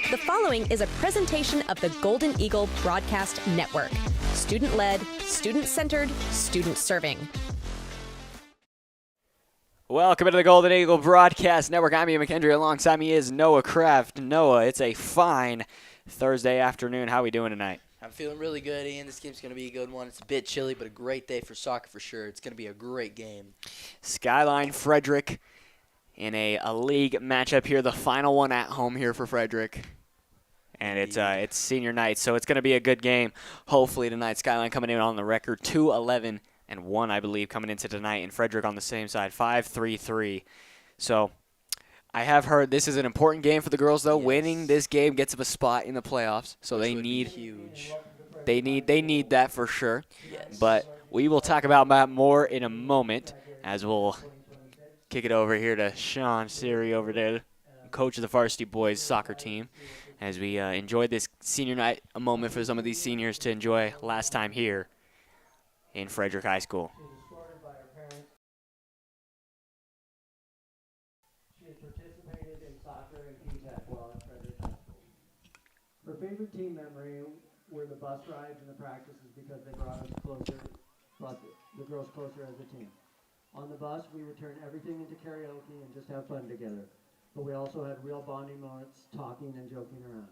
The following is a presentation of the Golden Eagle Broadcast Network. Student-led, student-centered, student-serving. Welcome to the Golden Eagle Broadcast Network. I'm Ian McKendry. Alongside me is Noah Kraft. Noah, it's a fine Thursday afternoon. How are we doing tonight? I'm feeling really good, Ian. This game's going to be a good one. It's a bit chilly, but a great day for soccer for sure. It's going to be a great game. Skyline, Frederick in a league matchup here. The final one at home here for Frederick. And it's senior night, so it's going to be a good game. Hopefully tonight, Skyline coming in on the record 2-11-1, I believe, coming into tonight. And Frederick on the same side, 5-3-3. So I have heard this is an important game for the girls, though. Yes. Winning this game gets them a spot in the playoffs, so they need huge. They need that for sure. Yes. But we will talk about that more in a moment, as we'll kick it over here to Sean Siri over there, coach of the Varsity boys soccer team, as we enjoy this senior night, a moment for some of these seniors to enjoy last time here in Frederick High School. She has participated in soccer and P-TECH while at Frederick High School. Her favorite team memory were the bus rides and the practices because they brought the girls closer as a team. On the bus, we would turn everything into karaoke and just have fun together. But we also had real bonding moments, talking and joking around.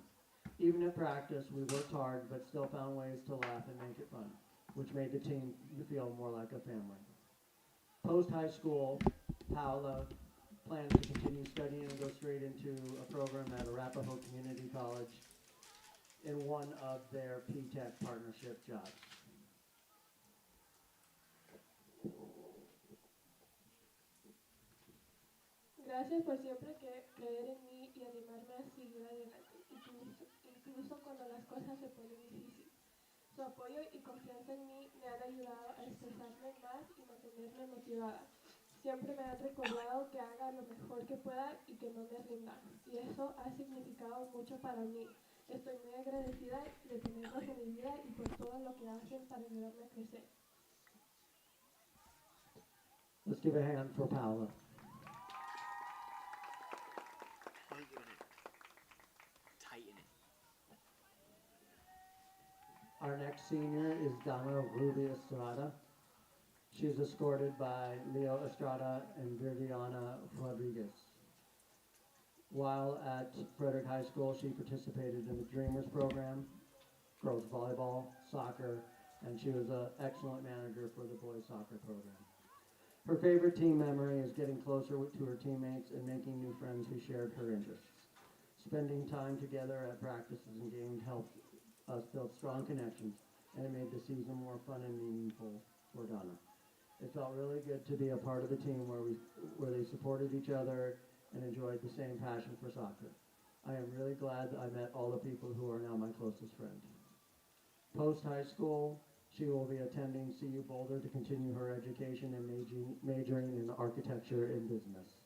Even at practice, we worked hard, but still found ways to laugh and make it fun, which made the team feel more like a family. Post-high school, Paola plans to continue studying and go straight into a program at Arapahoe Community College in one of their P-TECH partnership jobs. Gracias por siempre creer en mí y animarme a seguir adelante, incluso cuando las cosas se ponen difíciles. Su apoyo y confianza en mí me han ayudado a expresarme más y mantenerme motivada. Siempre me han recordado que haga lo mejor que pueda y que no me rinda, y eso ha significado mucho para mí. Estoy muy agradecida de tenerlos en mi vida y por todo lo que hacen para ayudarme a crecer. Let's give a hand for Paola. Our next senior is Donna Ruby Estrada. She's escorted by Leo Estrada and Viviana Rodriguez. While at Frederick High School, she participated in the Dreamers program, girls volleyball, soccer, and she was an excellent manager for the boys soccer program. Her favorite team memory is getting closer to her teammates and making new friends who shared her interests. Spending time together at practices and games helped us build strong connections, and it made the season more fun and meaningful for Donna. It felt really good to be a part of a team where they supported each other and enjoyed the same passion for soccer. I am really glad that I met all the people who are now my closest friends. Post-high school, she will be attending CU Boulder to continue her education and majoring in architecture and business.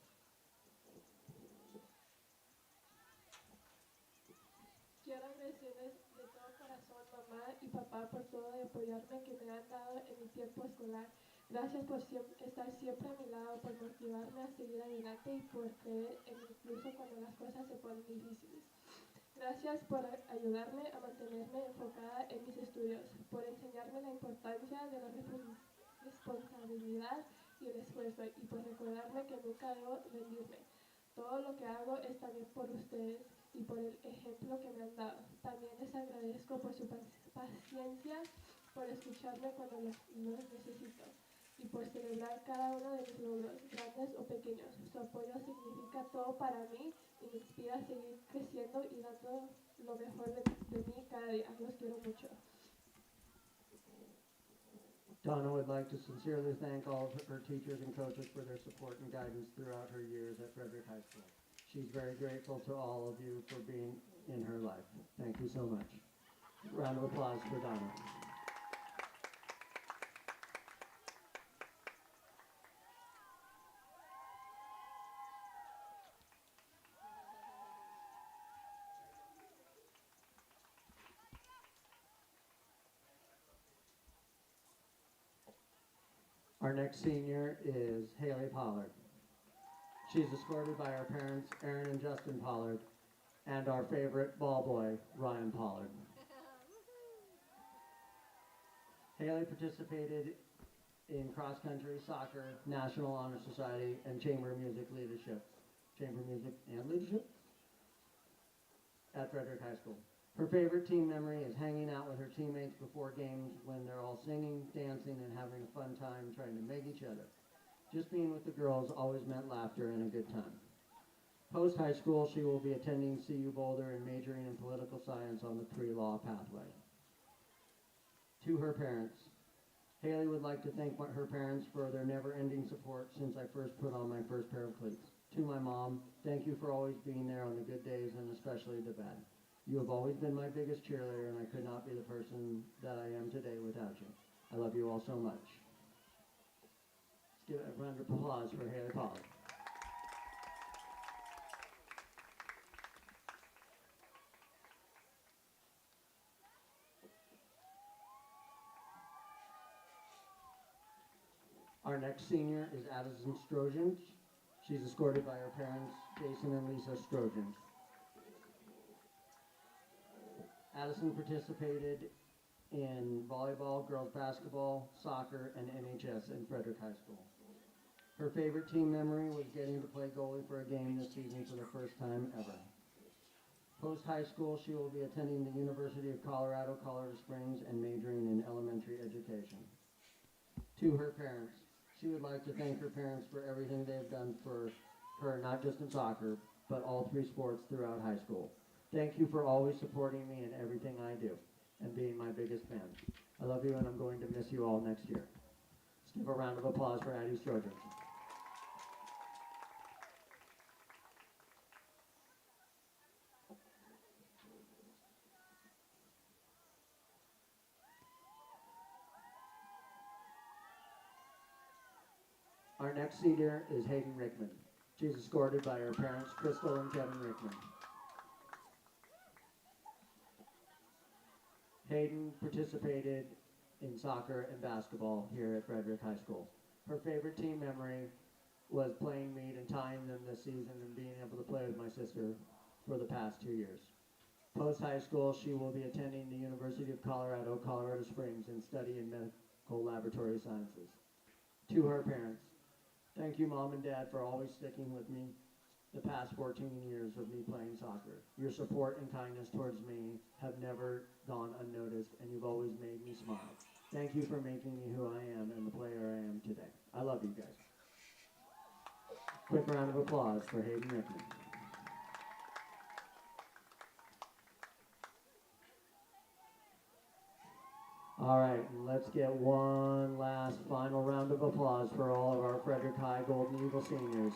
Quiero agradecerles de todo corazón, mamá y papá, por todo el apoyarme que me han dado en mi tiempo escolar. Gracias por estar siempre a mi lado, por motivarme a seguir adelante y por creer en mí incluso cuando las cosas se ponen difíciles. Gracias por ayudarme a mantenerme enfocada en mis estudios, por enseñarme la importancia de la responsabilidad y el esfuerzo y por recordarme que nunca debo rendirme. Todo lo que hago es también por ustedes y por el ejemplo que me han dado. También les agradezco por su paciencia, por escucharme cuando los necesito y por celebrar cada uno de mis logros, grandes o pequeños. Su apoyo significa todo para mí y me inspira a seguir creciendo y dando lo mejor de mí cada día. Los quiero mucho. Donna would like to sincerely thank all of her teachers and coaches for their support and guidance throughout her years at Frederick High School. She's very grateful to all of you for being in her life. Thank you so much. Round of applause for Donna. Our next senior is Haley Pollard. She's escorted by her parents, Aaron and Justin Pollard, and our favorite ball boy, Ryan Pollard. Haley participated in cross-country, soccer, National Honor Society, and Chamber Music Leadership. Chamber Music and Leadership at Frederick High School. Her favorite team memory is hanging out with her teammates before games when they're all singing, dancing, and having a fun time trying to make each other. Just being with the girls always meant laughter and a good time. Post-high school, she will be attending CU Boulder and majoring in political science on the pre-law pathway. To her parents, Haley would like to thank her parents for their never-ending support since I first put on my first pair of cleats. To my mom, thank you for always being there on the good days and especially the bad. You have always been my biggest cheerleader, and I could not be the person that I am today without you. I love you all so much. Let's give a round of applause for Haley Pollard. Our next senior is Addison Strojan. She's escorted by her parents, Jason and Lisa Strojan. Addison participated in volleyball, girls basketball, soccer, and NHS in Frederick High School. Her favorite team memory was getting to play goalie for a game this season for the first time ever. Post-high school, she will be attending the University of Colorado, Colorado Springs, and majoring in elementary education. To her parents, she would like to thank her parents for everything they have done for her, not just in soccer, but all three sports throughout high school. Thank you for always supporting me in everything I do and being my biggest fan. I love you, and I'm going to miss you all next year. Let's give a round of applause for Addie Strojan. Our next senior is Hayden Rickman. She's escorted by her parents, Crystal and Kevin Rickman. Hayden participated in soccer and basketball here at Frederick High School. Her favorite team memory was playing meet and tying them this season and being able to play with my sister for the past 2 years. Post-high school, she will be attending the University of Colorado, Colorado Springs, and studying medical laboratory sciences. To her parents, thank you, Mom and Dad, for always sticking with me the past 14 years of me playing soccer. Your support and kindness towards me have never gone unnoticed, and you've always made me smile. Thank you for making me who I am and the player I am today. I love you guys. Quick round of applause for Hayden Rickman. All right, let's get one last final round of applause for all of our Frederick High Golden Eagle seniors.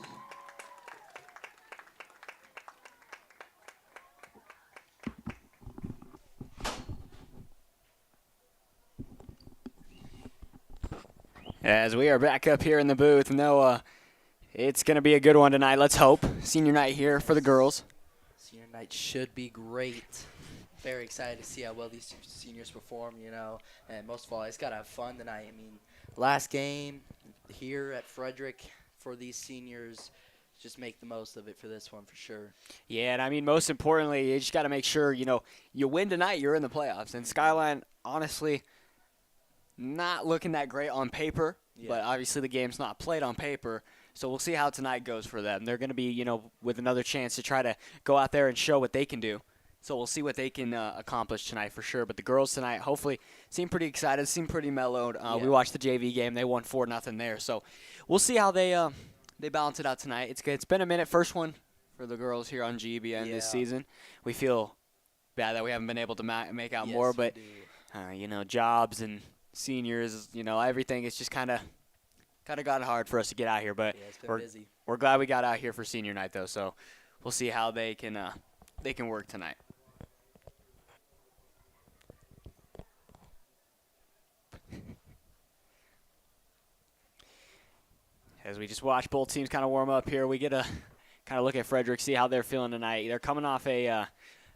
As we are back up here in the booth, Noah, it's going to be a good one tonight. Let's hope. Senior night here for the girls. Senior night should be great. Very excited to see how well these seniors perform, you know. And most of all, I just got to have fun tonight. I mean, last game here at Frederick for these seniors. Just make the most of it for this one for sure. Yeah, and I mean, most importantly, you just got to make sure, you win tonight, you're in the playoffs. And Skyline, honestly, not looking that great on paper, but obviously the game's not played on paper. So we'll see how tonight goes for them. They're going to be, with another chance to try to go out there and show what they can do. So we'll see what they can accomplish tonight for sure. But the girls tonight hopefully seem pretty excited, seem pretty mellowed. We watched the JV game. They won 4-0 there. So we'll see how they balance it out tonight. It's good. It's been a minute. First one for the girls here on GEBN this season. We feel bad that we haven't been able to make out more. But, jobs and seniors, everything. It's just kind of got hard for us to get out here. But it's been busy. We're glad we got out here for senior night, though. So we'll see how they can work tonight. As we just watch both teams kind of warm up here, we get a kind of look at Frederick, see how they're feeling tonight. They're coming off I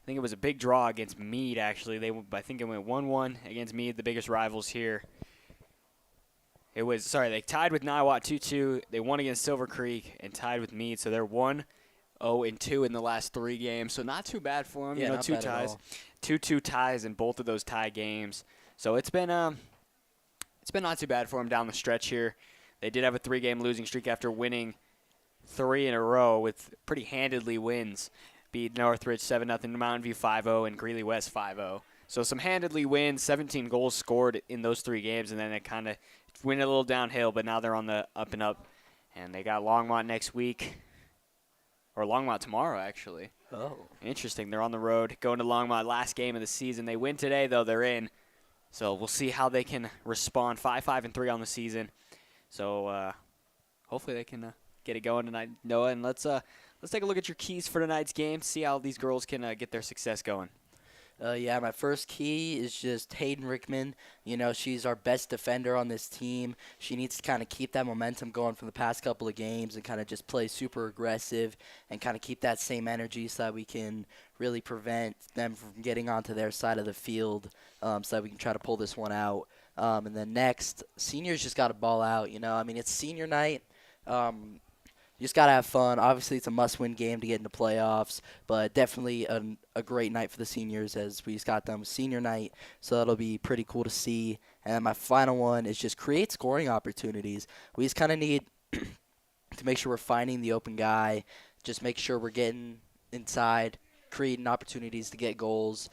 think it was a big draw against Meade, actually. I think it went 1-1 against Meade, the biggest rivals here. They tied with Niwot 2-2. They won against Silver Creek and tied with Meade, so they're one 0-2 in the last 3 games, so not too bad for them. Yeah, you know, not 2 bad at ties, all. 2-2 ties in both of those tie games. So it's been not too bad for them down the stretch here. They did have a 3-game losing streak after winning 3 in a row with pretty handedly wins. Beat Northridge 7-0, Mountain View 5-0, and Greeley West 5-0. So some handedly wins, 17 goals scored in those 3 games, and then it kind of went a little downhill, but now they're on the up and up. And they got Longmont next week, or Longmont tomorrow, actually. Oh. Interesting. They're on the road, going to Longmont, last game of the season. They win today, though. They're in. So we'll see how they can respond. 5-5-3 on the season. So hopefully they can get it going tonight, Noah. And let's take a look at your keys for tonight's game, see how these girls can get their success going. Yeah, my first key is just Hayden Rickman. You know, she's our best defender on this team. She needs to kind of keep that momentum going from the past couple of games and kind of just play super aggressive and kind of keep that same energy so that we can really prevent them from getting onto their side of the field, so that we can try to pull this one out. And then next, seniors just got to ball out. You know, I mean, it's senior night. You just got to have fun. Obviously, it's a must-win game to get into playoffs, but definitely a great night for the seniors as we just got done with senior night, so that'll be pretty cool to see. And then my final one is just create scoring opportunities. We just kind of need to make sure we're finding the open guy, just make sure we're getting inside, creating opportunities to get goals,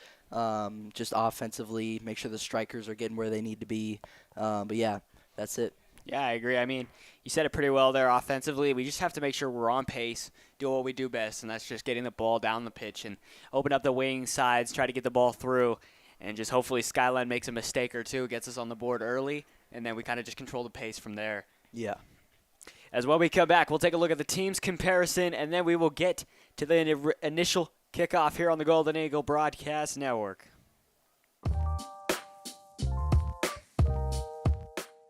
just offensively, make sure the strikers are getting where they need to be. But, yeah, that's it. Yeah, I agree. I mean, you said it pretty well there offensively. We just have to make sure we're on pace, do what we do best, and that's just getting the ball down the pitch and open up the wing sides, try to get the ball through, and just hopefully Skyline makes a mistake or two, gets us on the board early, and then we kind of just control the pace from there. Yeah. As when we come back, we'll take a look at the team's comparison, and then we will get to the initial kickoff here on the Golden Eagle Broadcast Network.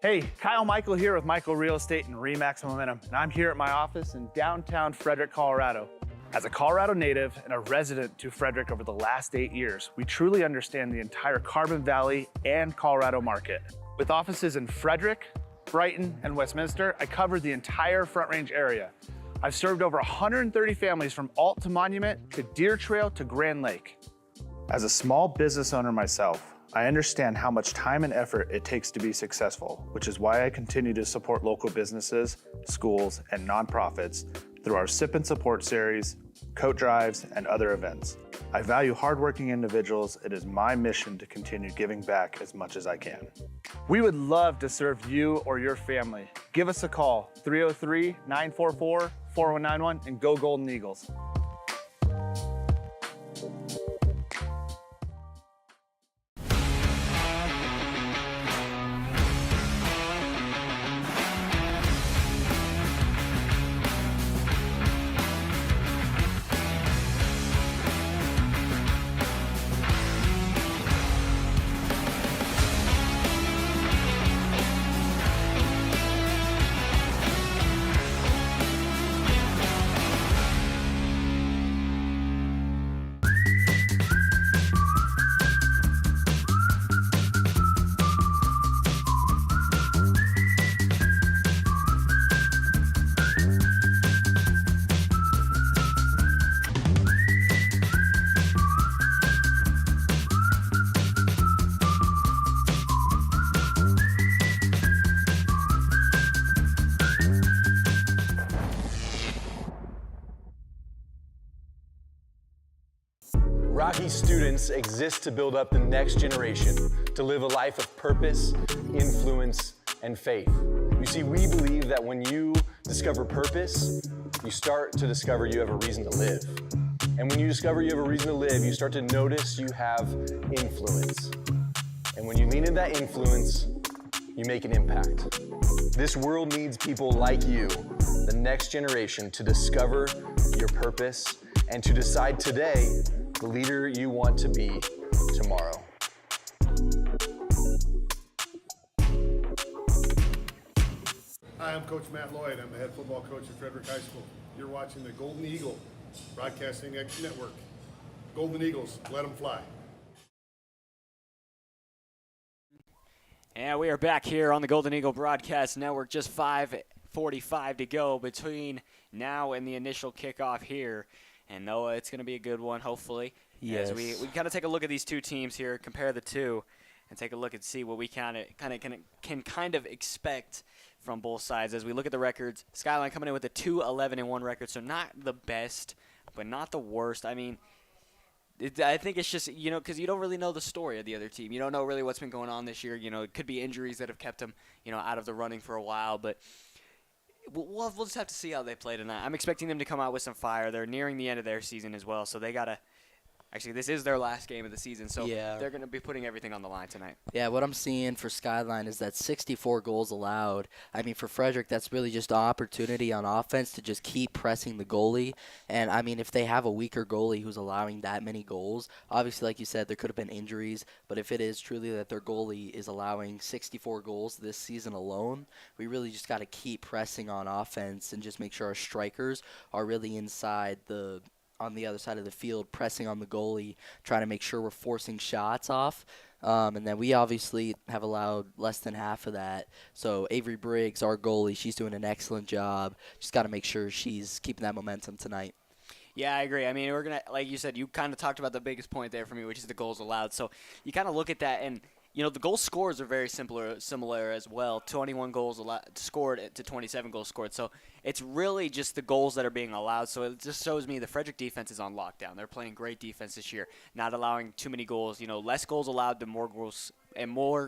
Hey, Kyle Michael here with Michael Real Estate and Remax Momentum, and I'm here at my office in downtown Frederick, Colorado. As a Colorado native and a resident to Frederick over the last 8 years, we truly understand the entire Carbon Valley and Colorado market. With offices in Frederick, Brighton, and Westminster, I cover the entire Front Range area. I've served over 130 families from Alt to Monument to Deer Trail to Grand Lake. As a small business owner myself, I understand how much time and effort it takes to be successful, which is why I continue to support local businesses, schools, and nonprofits through our Sip and Support series, coat drives, and other events. I value hardworking individuals. It is my mission to continue giving back as much as I can. We would love to serve you or your family. Give us a call, 303-944-4191, and go Golden Eagles. Rocky students exist to build up the next generation, to live a life of purpose, influence, and faith. You see, we believe that when you discover purpose, you start to discover you have a reason to live. And when you discover you have a reason to live, you start to notice you have influence. And when you lean into that influence, you make an impact. This world needs people like you, the next generation, to discover your purpose and to decide today the leader you want to be tomorrow. Hi, I'm Coach Matt Lloyd. I'm the head football coach at Frederick High School. You're watching the Golden Eagle Broadcasting Network. Golden Eagles, let them fly. And we are back here on the Golden Eagle Broadcast Network, just 5 1:45 to go between now and the initial kickoff here. And Noah, it's going to be a good one, hopefully. Yes. As we kind of take a look at these two teams here, compare the two, and take a look and see what we can kind of expect from both sides. As we look at the records, Skyline coming in with a 2-11-1 record, so not the best, but not the worst. I mean, I think it's just, because you don't really know the story of the other team. You don't know really what's been going on this year. It could be injuries that have kept them, out of the running for a while. But we'll just have to see how they play tonight. I'm expecting them to come out with some fire. They're nearing the end of their season as well, so they got to – actually, this is their last game of the season, so they're going to be putting everything on the line tonight. Yeah, what I'm seeing for Skyline is that 64 goals allowed. I mean, for Frederick, that's really just an opportunity on offense to just keep pressing the goalie. And, I mean, if they have a weaker goalie who's allowing that many goals, obviously, like you said, there could have been injuries. But if it is truly that their goalie is allowing 64 goals this season alone, we really just got to keep pressing on offense and just make sure our strikers are really inside on the other side of the field, pressing on the goalie, trying to make sure we're forcing shots off. And then we obviously have allowed less than half of that. So Avery Briggs, our goalie, she's doing an excellent job. Just got to make sure she's keeping that momentum tonight. Yeah, I agree. I mean, we're going to, like you said, you kind of talked about the biggest point there for me, which is the goals allowed. So you kind of look at that, and the goal scores are very similar as well. 21 goals scored to 27 goals scored. So it's really just the goals that are being allowed. So it just shows me the Frederick defense is on lockdown. They're playing great defense this year, not allowing too many goals. Less goals allowed than more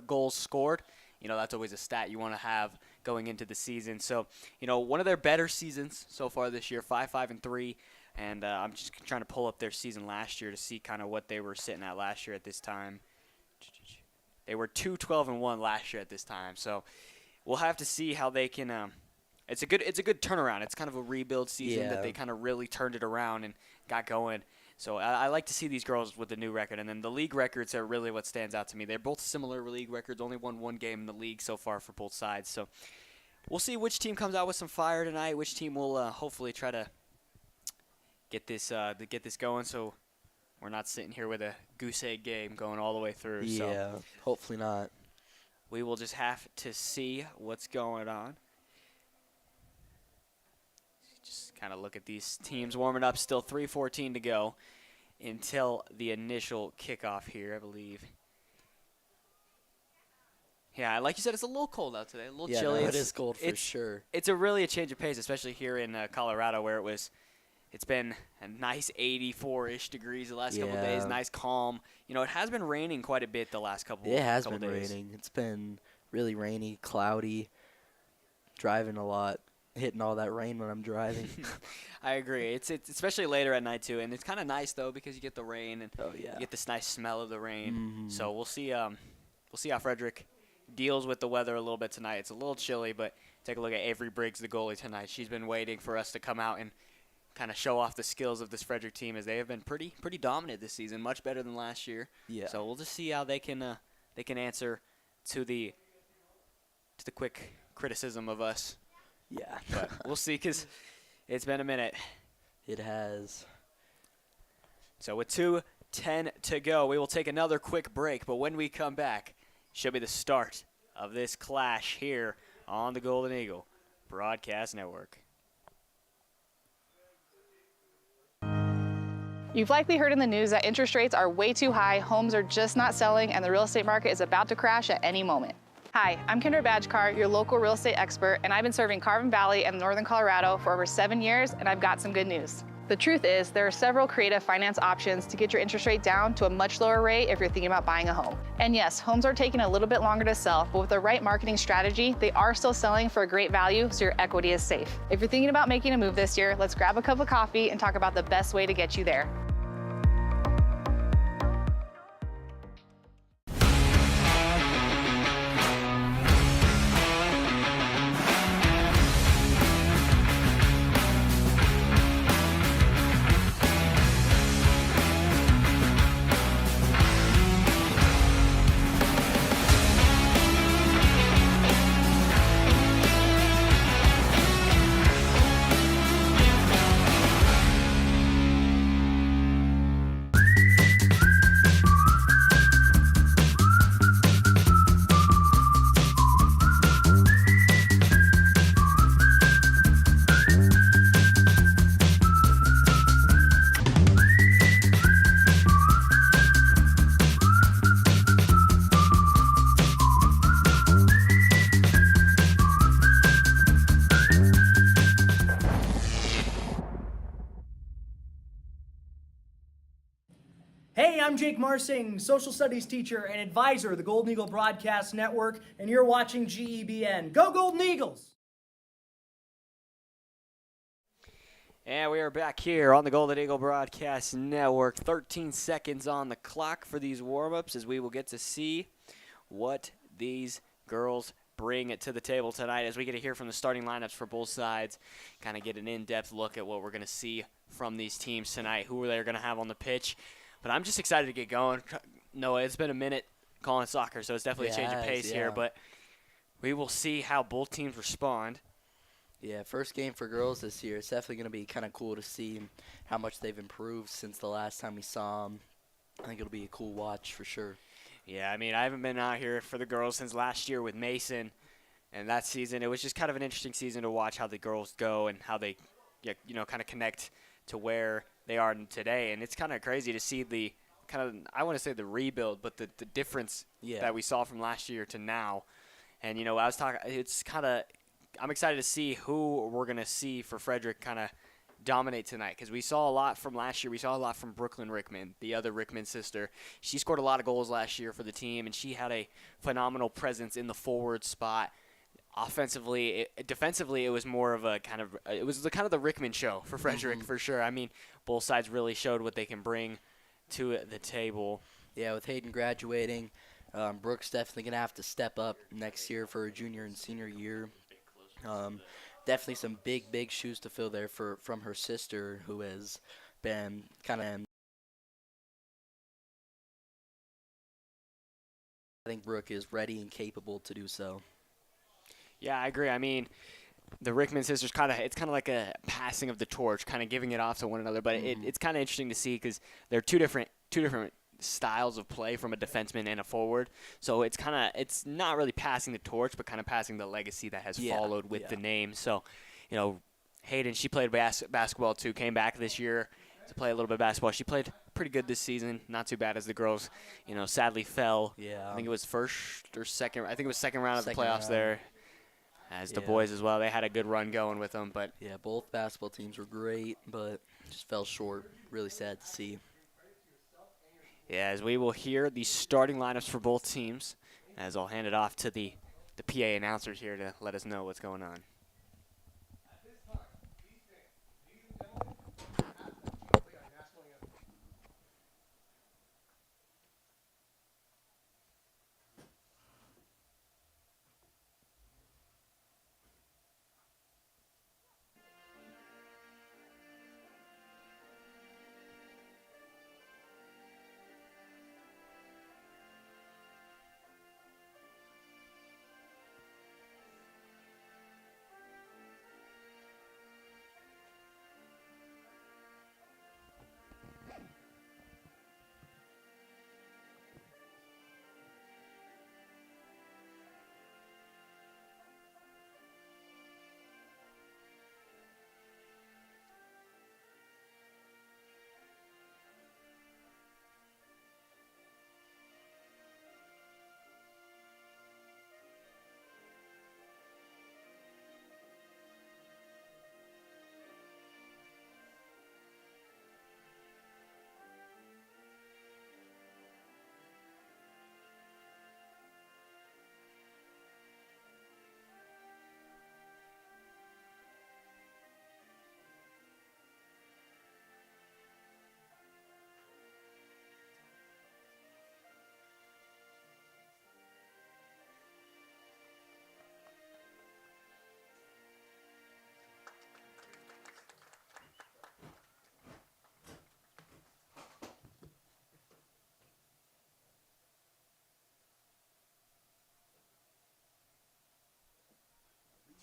goals scored. That's always a stat you want to have going into the season. So, one of their better seasons so far this year, 5-5-3. And I'm just trying to pull up their season last year to see kind of what they were sitting at last year at this time. They were 2-12-1 last year at this time, so we'll have to see how they can. It's a good turnaround. It's kind of a rebuild season that they kind of really turned it around and got going. So I like to see these girls with the new record, and then the league records are really what stands out to me. They're both similar league records. Only won one game in the league so far for both sides. So we'll see which team comes out with some fire tonight. Which team will hopefully try to get this going. So we're not sitting here with a goose egg game going all the way through. Yeah, so hopefully not. We will just have to see what's going on. Just kind of look at these teams warming up. Still 3:14 to go until the initial kickoff here, I believe. Yeah, like you said, it's a little cold out today, a little chilly. No, it is cold for sure. It's really a change of pace, especially here in Colorado, where it's been a nice 84-ish degrees the last couple of days, nice calm. It has been raining quite a bit the last couple days. It has been raining. It's been really rainy, cloudy, driving a lot, hitting all that rain when I'm driving. I agree. It's especially later at night, too. And it's kind of nice, though, because you get the rain and you get this nice smell of the rain. Mm-hmm. So we'll see how Frederick deals with the weather a little bit tonight. It's a little chilly, but take a look at Avery Briggs, the goalie, tonight. She's been waiting for us to come out and kind of show off the skills of this Frederick team, as they have been pretty dominant this season, much better than last year. Yeah. So we'll just see how they can answer to the quick criticism of us. Yeah. But we'll see, because it's been a minute. It has. So with 2:10 to go, we will take another quick break. But when we come back, should be the start of this clash here on the Golden Eagle Broadcast Network. You've likely heard in the news that interest rates are way too high, homes are just not selling, and the real estate market is about to crash at any moment. Hi, I'm Kendra Badgekar, your local real estate expert, and I've been serving Carvin Valley and Northern Colorado for over 7 years, and I've got some good news. The truth is, there are several creative finance options to get your interest rate down to a much lower rate if you're thinking about buying a home. And yes, homes are taking a little bit longer to sell, but with the right marketing strategy, they are still selling for a great value, so your equity is safe. If you're thinking about making a move this year, let's grab a cup of coffee and talk about the best way to get you there. Hey, I'm Jake Marsing, social studies teacher and advisor of the Golden Eagle Broadcast Network, and you're watching GEBN. Go Golden Eagles! And we are back here on the Golden Eagle Broadcast Network. 13 seconds on the clock for these warm-ups as we will get to see what these girls bring it to the table tonight as we get to hear from the starting lineups for both sides, kind of get an in-depth look at what we're going to see from these teams tonight, who they're going to have on the pitch. But I'm just excited to get going. Noah, it's been a minute calling soccer, so it's definitely a change of pace here. But we will see how both teams respond. Yeah, first game for girls this year. It's definitely going to be kind of cool to see how much they've improved since the last time we saw them. I think it'll be a cool watch for sure. Yeah, I mean, I haven't been out here for the girls since last year with Mason. And that season, it was just kind of an interesting season to watch how the girls go and how they, kind of connect to where they are today. And it's kind of crazy to see the kind of, I want to say the rebuild, but the difference that we saw from last year to now. And, I was talking, it's kind of, I'm excited to see who we're going to see for Frederick kind of dominate tonight, because we saw a lot from last year. We saw a lot from Brooklyn Rickman, the other Rickman sister. She scored a lot of goals last year for the team, and she had a phenomenal presence in the forward spot. Offensively, defensively, it was more of a kind of the Rickman show for Frederick for sure. I mean, both sides really showed what they can bring to the table. Yeah, with Hayden graduating, Brooke's definitely going to have to step up next year for her junior and senior year. Definitely some big shoes to fill there from her sister, who has been kind of. I think Brooke is ready and capable to do so. Yeah, I agree. I mean, the Rickman sisters it's kind of like a passing of the torch, kind of giving it off to one another. But it's kind of interesting to see because they're two different styles of play from a defenseman and a forward. So it's not really passing the torch, but kind of passing the legacy that has followed with the name. So, Hayden, she played basketball too, came back this year to play a little bit of basketball. She played pretty good this season, not too bad as the girls, sadly fell. Yeah. I think it was first or second. I think it was second round of the playoffs there. As the boys as well, they had a good run going with them. But yeah, both basketball teams were great, but just fell short. Really sad to see. Yeah, as we will hear the starting lineups for both teams, as I'll hand it off to the PA announcers here to let us know what's going on.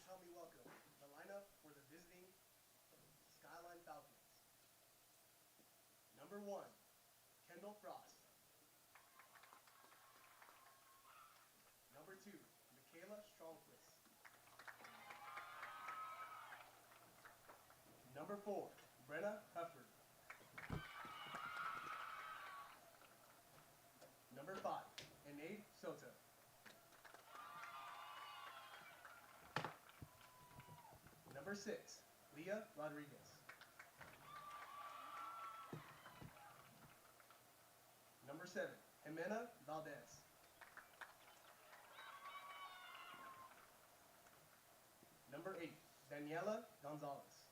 Help me welcome the lineup for the visiting Skyline Falcons. Number 1, Kendall Frost. Number 2, Michaela Strongquist. Number 4, Brenna Hufford. Number 5, Anaid Soto. Number 6, Leah Rodriguez. 7, Jimena Valdez. Number 8, Daniela Gonzalez.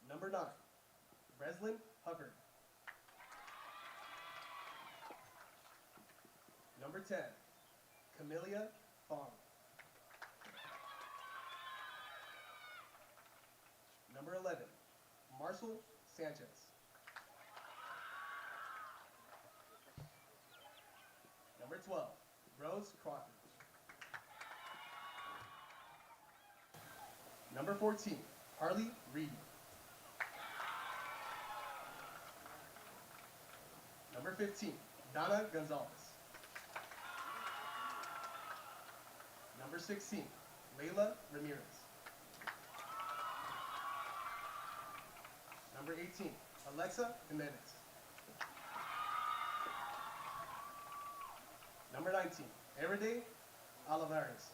Number 9, Breslin Hubbard. Number 10, Camellia Fong. Number 11, Marcel Sanchez. Number 12, Rose Crawford. Number 14, Harley Reed. Number 15, Donna Gonzalez. Number 16, Layla Ramirez. Number 18, Alexa Jimenez. Number 19, Eride Olivares.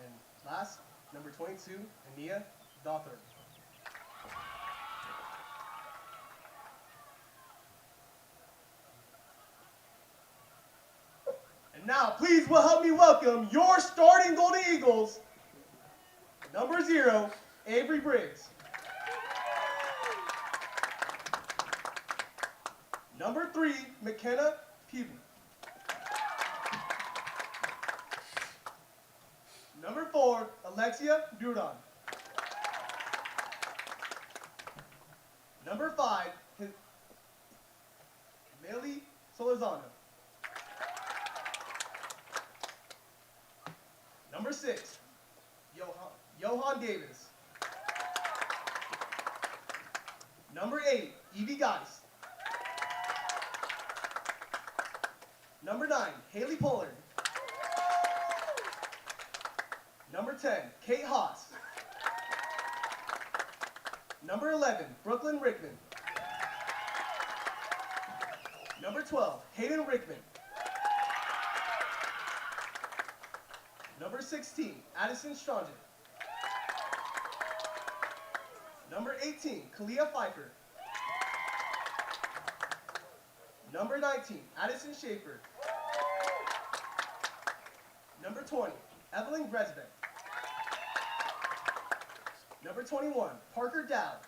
And last, number 22, Ania Dothard. And now, please will help me welcome your starting Golden Eagles. Number 0, Avery Briggs. Number 3, McKenna Peavy. Number 4, Alexia Buron. Number 5, Meli Solorzano. Number 6, Johan Davis. Number 8, Evie Geis. Number 9, Haley Pollard. Number 10, Kate Haas. Number 11, Brooklyn Rickman. Number 12, Hayden Rickman. Number 16, Addison Strongin. Number 18, Kalia Pfeiffer. Number 19, Addison Schaefer. Number 20, Evelyn Gresbeck. Number 21, Parker Dowd.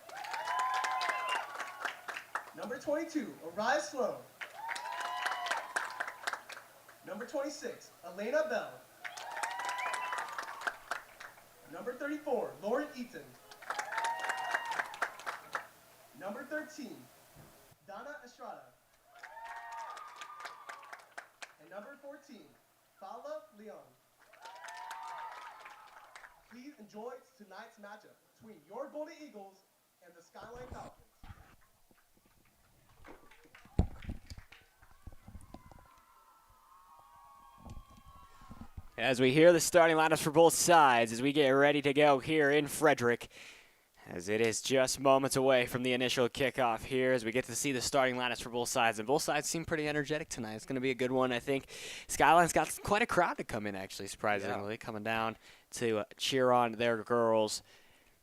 Number 22, Ariah Sloan. Number 26, Elena Bell. Number 34, Lauren Eaton. Number 13, Donna Estrada. And number 14, Fala Leon. Please enjoy tonight's matchup between your Golden Eagles and the Skyline Falcons. As we hear the starting lineups for both sides, as we get ready to go here in Frederick, as it is just moments away from the initial kickoff here, as we get to see the starting lineups for both sides, and both sides seem pretty energetic tonight. It's going to be a good one, I think. Skyline's got quite a crowd to come in, actually, surprisingly, coming down to cheer on their girls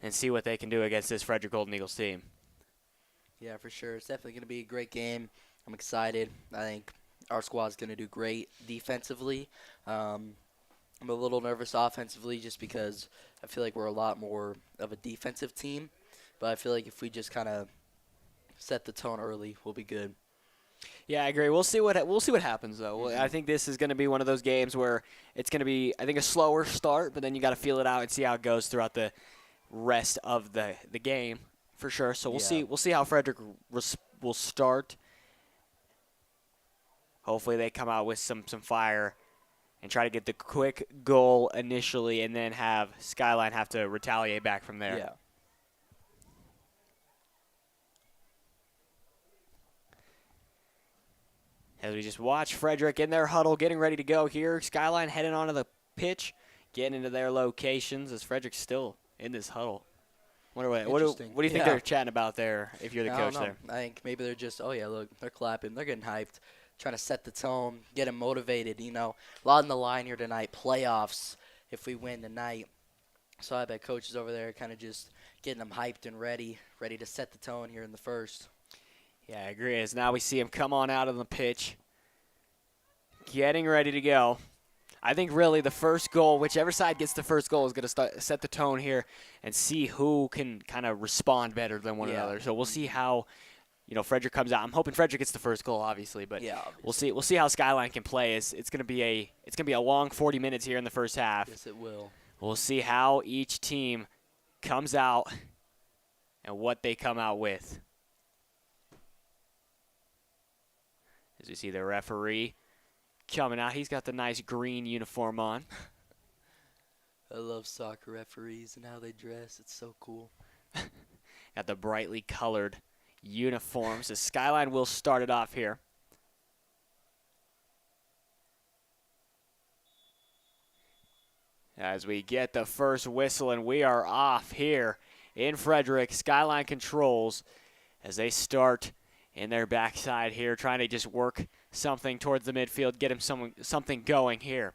and see what they can do against this Frederick Golden Eagles team. Yeah, for sure. It's definitely going to be a great game. I'm excited. I think our squad's going to do great defensively. I'm a little nervous offensively just because I feel like we're a lot more of a defensive team. But I feel like if we just kind of set the tone early, we'll be good. Yeah, I agree. We'll see what happens though. Mm-hmm. I think this is going to be one of those games where it's going to be, I think, a slower start, but then you got to feel it out and see how it goes throughout the rest of the game for sure. So we'll see how Frederick will start. Hopefully they come out with some fire and try to get the quick goal initially, and then have Skyline have to retaliate back from there. Yeah. As we just watch Frederick in their huddle, getting ready to go here. Skyline heading onto the pitch, getting into their locations as Frederick's still in this huddle. What do you think they're chatting about there if you're the coach there? I think maybe they're just, look, they're clapping. They're getting hyped, trying to set the tone, get them motivated. You know, a lot on the line here tonight, playoffs if we win tonight. So I bet Coach is over there kind of just getting them hyped and ready to set the tone here in the first. Yeah, I agree. As now we see him come on out on the pitch, getting ready to go. I think really the first goal, whichever side gets the first goal, is going to set the tone here and see who can kind of respond better than one another. So we'll see how, Frederick comes out. I'm hoping Frederick gets the first goal, obviously, but we'll see. We'll see how Skyline can play. It's going to be a long 40 minutes here in the first half. Yes, it will. We'll see how each team comes out and what they come out with. As you see the referee coming out, he's got the nice green uniform on. I love soccer referees and how they dress. It's so cool. Got the brightly colored uniforms. The Skyline will start it off here. As we get the first whistle, and we are off here in Frederick. Skyline controls as they start in their backside here, trying to just work something towards the midfield, get him something going here.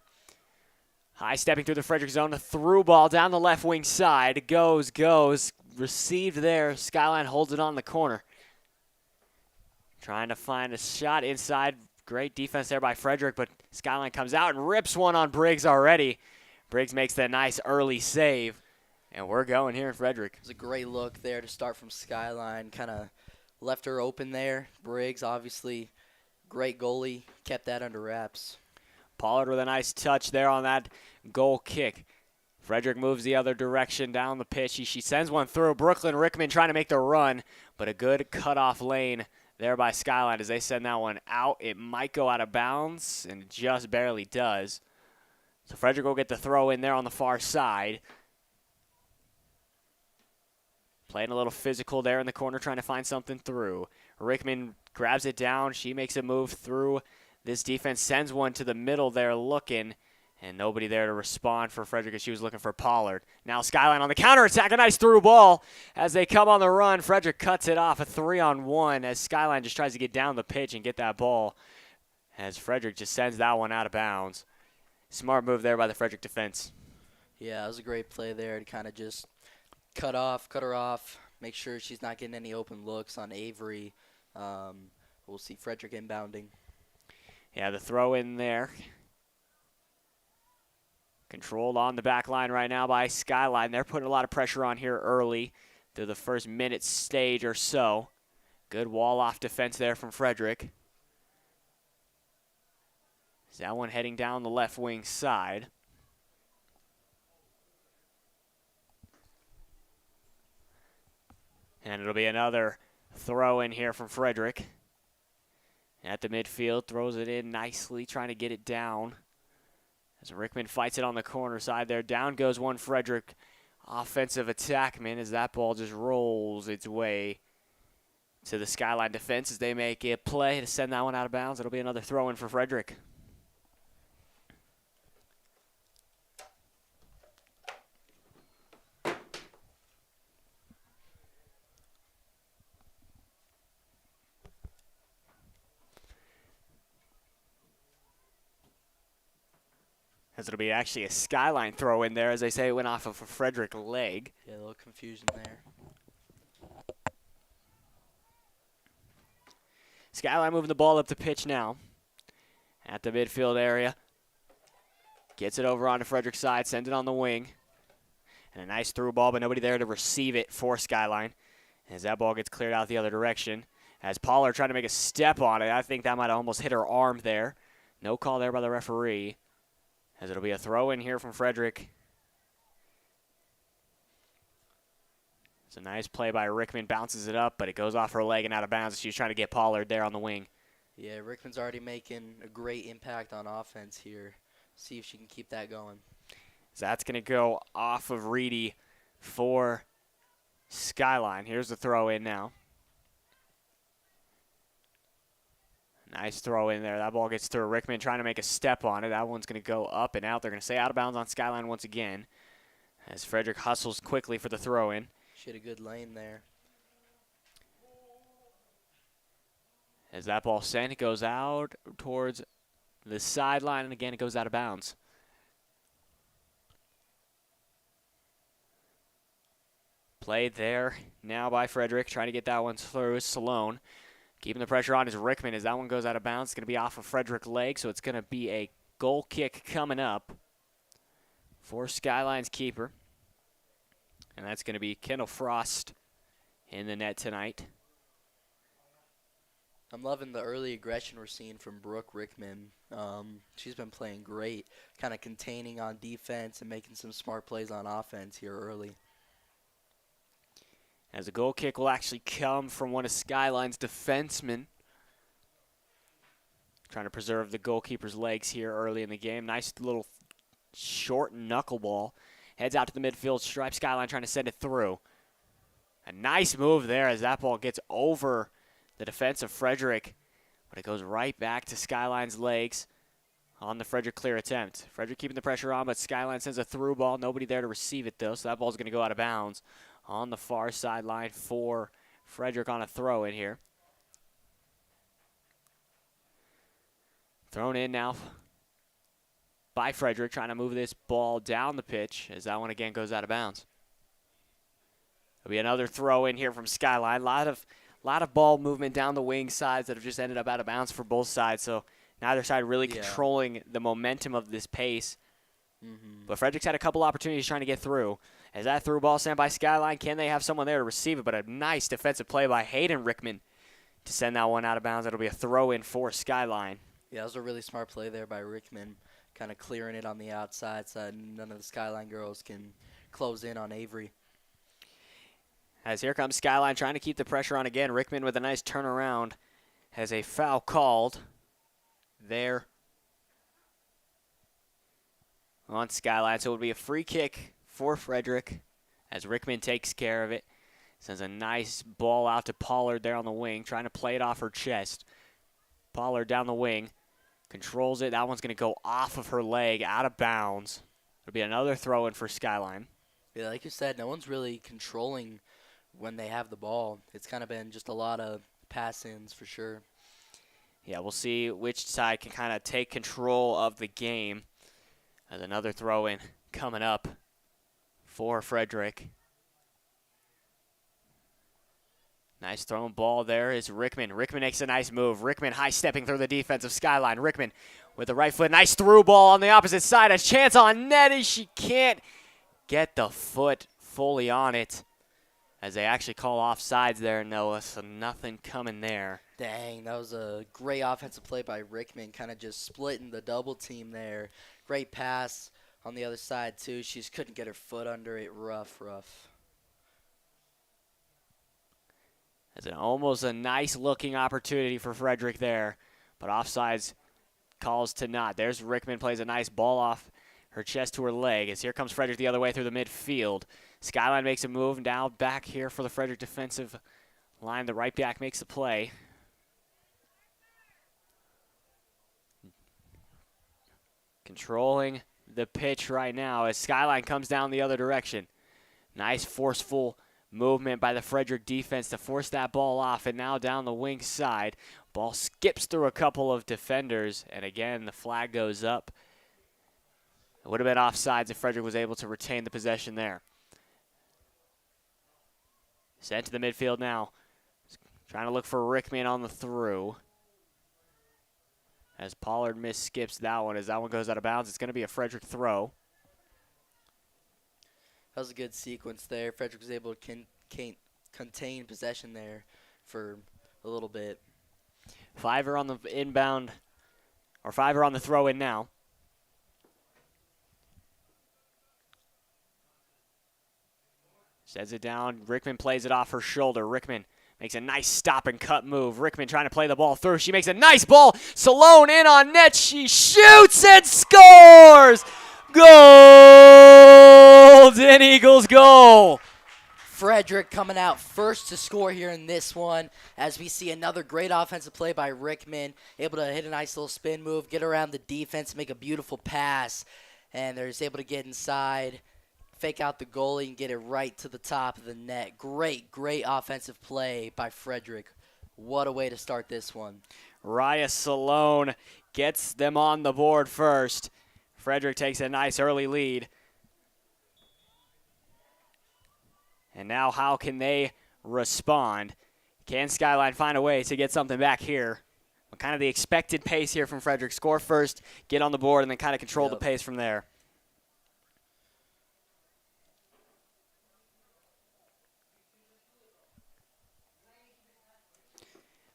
High stepping through the Frederick zone, a through ball down the left wing side. Goes, received there. Skyline holds it on the corner. Trying to find a shot inside. Great defense there by Frederick, but Skyline comes out and rips one on Briggs already. Briggs makes that nice early save, and we're going here in Frederick. It was a great look there to start from Skyline. Kind of left her open there. Briggs, obviously, great goalie, kept that under wraps. Pollard with a nice touch there on that goal kick. Frederick moves the other direction down the pitch. She sends one through. Brooklyn Rickman trying to make the run, but a good cutoff lane there by Skyline as they send that one out. It might go out of bounds, and it just barely does. So Frederick will get the throw in there on the far side. Playing a little physical there in the corner, trying to find something through. Rickman grabs it down. She makes a move through this defense, sends one to the middle there looking, and nobody there to respond for Frederick as she was looking for Pollard. Now Skyline on the counterattack, a nice through ball as they come on the run. Frederick cuts it off, a 3-on-1 as Skyline just tries to get down the pitch and get that ball as Frederick just sends that one out of bounds. Smart move there by the Frederick defense. Yeah, it was a great play there to kind of just cut her off, make sure she's not getting any open looks on Avery. We'll see Frederick inbounding. Yeah, the throw in there. Controlled on the back line right now by Skyline. They're putting a lot of pressure on here early through the first minute stage or so. Good wall-off defense there from Frederick. That one heading down the left wing side. And it'll be another throw in here from Frederick. At the midfield, throws it in nicely, trying to get it down. As Rickman fights it on the corner side there. Down goes one Frederick offensive attackman as that ball just rolls its way to the Skyline defense as they make a play to send that one out of bounds. It'll be another throw in for Frederick. As it'll be actually a Skyline throw in there. As they say, it went off of a Frederick leg. Yeah, a little confusion there. Skyline moving the ball up the pitch now. At the midfield area. Gets it over onto Frederick's side, sends it on the wing. And a nice through ball, but nobody there to receive it for Skyline. As that ball gets cleared out the other direction. As Pollard trying to make a step on it. I think that might have almost hit her arm there. No call there by the referee. As it'll be a throw in here from Frederick. It's a nice play by Rickman, bounces it up, but it goes off her leg and out of bounds. She was trying to get Pollard there on the wing. Yeah, Rickman's already making a great impact on offense here. See if she can keep that going. So that's going to go off of Reedy for Skyline. Here's the throw in now. Nice throw in there. That ball gets through. Rickman trying to make a step on it. That one's going to go up and out. They're going to say out of bounds on Skyline once again as Frederick hustles quickly for the throw in. She had a good lane there. As that ball sent, it goes out towards the sideline, and again, it goes out of bounds. Played there now by Frederick, trying to get that one through. Salone keeping the pressure on is Rickman as that one goes out of bounds. It's going to be off of Frederick's leg, so it's going to be a goal kick coming up for Skyline's keeper. And that's going to be Kendall Frost in the net tonight. I'm loving the early aggression we're seeing from Brooke Rickman. She's been playing great, kind of containing on defense and making some smart plays on offense here early. As a goal kick will actually come from one of Skyline's defensemen. Trying to preserve the goalkeeper's legs here early in the game. Nice little short knuckleball. Heads out to the midfield stripe. Skyline trying to send it through. A nice move there as that ball gets over the defense of Frederick. But it goes right back to Skyline's legs on the Frederick clear attempt. Frederick keeping the pressure on, but Skyline sends a through ball. Nobody there to receive it, though, so that ball's going to go out of bounds on the far sideline for Frederick on a throw in here. Thrown in now by Frederick, trying to move this ball down the pitch as that one again goes out of bounds. There'll be another throw in here from Skyline. A lot of ball movement down the wing sides that have just ended up out of bounds for both sides, so neither side really controlling the momentum of this pace. But Frederick's had a couple opportunities trying to get through. As that through ball sent by Skyline, can they have someone there to receive it? But a nice defensive play by Hayden Rickman to send that one out of bounds. It'll be a throw in for Skyline. Yeah, that was a really smart play there by Rickman, kind of clearing it on the outside so none of the Skyline girls can close in on Avery. As here comes Skyline trying to keep the pressure on again. Rickman with a nice turnaround has a foul called there on Skyline. So it would be a free kick for Frederick as Rickman takes care of it. Sends a nice ball out to Pollard there on the wing, trying to play it off her chest. Pollard down the wing, controls it. That one's going to go off of her leg, out of bounds. It'll be another throw in for Skyline. Yeah, like you said, no one's really controlling when they have the ball. It's kind of been just a lot of pass-ins for sure. Yeah, we'll see which side can kind of take control of the game. As another throw in coming up for Frederick. Nice thrown ball there is Rickman. Rickman makes a nice move. Rickman high-stepping through the defense of Skyline. Rickman with the right foot. Nice through ball on the opposite side. A chance on net as she can't get the foot fully on it. As they actually call offsides there, Noah, so nothing coming there. Dang, that was a great offensive play by Rickman, kind of just splitting the double team there. Great pass on the other side, too. She just couldn't get her foot under it. Rough. That's almost a nice-looking opportunity for Frederick there, but offsides calls to not. There's Rickman, plays a nice ball off her chest to her leg, as here comes Frederick the other way through the midfield. Skyline makes a move, now back here for the Frederick defensive line. The right back makes the play. Controlling the pitch right now as Skyline comes down the other direction. Nice forceful movement by the Frederick defense to force that ball off, and now down the wing side. Ball skips through a couple of defenders, and again the flag goes up. It would have been offsides if Frederick was able to retain the possession there. Sent to the midfield now. Trying to look for Rickman on the through. As Pollard skips that one. As that one goes out of bounds, it's going to be a Frederick throw. That was a good sequence there. Frederick was able to contain possession there for a little bit. Fiver on the inbound, or Fiver on the throw in now. Sends it down. Rickman plays it off her shoulder. Rickman makes a nice stop and cut move. Rickman trying to play the ball through. She makes a nice ball. Salone in on net. She shoots and scores! Golden Eagles goal! Frederick coming out first to score here in this one, as we see another great offensive play by Rickman, able to hit a nice little spin move, get around the defense, make a beautiful pass, and they're just able to get inside, fake out the goalie, and get it right to the top of the net. Great offensive play by Frederick. What a way to start this one. Raya Salone gets them on the board first. Frederick takes a nice early lead. And now how can they respond? Can Skyline find a way to get something back here? Kind of the expected pace here from Frederick. Score first, get on the board, and then kind of control the pace from there.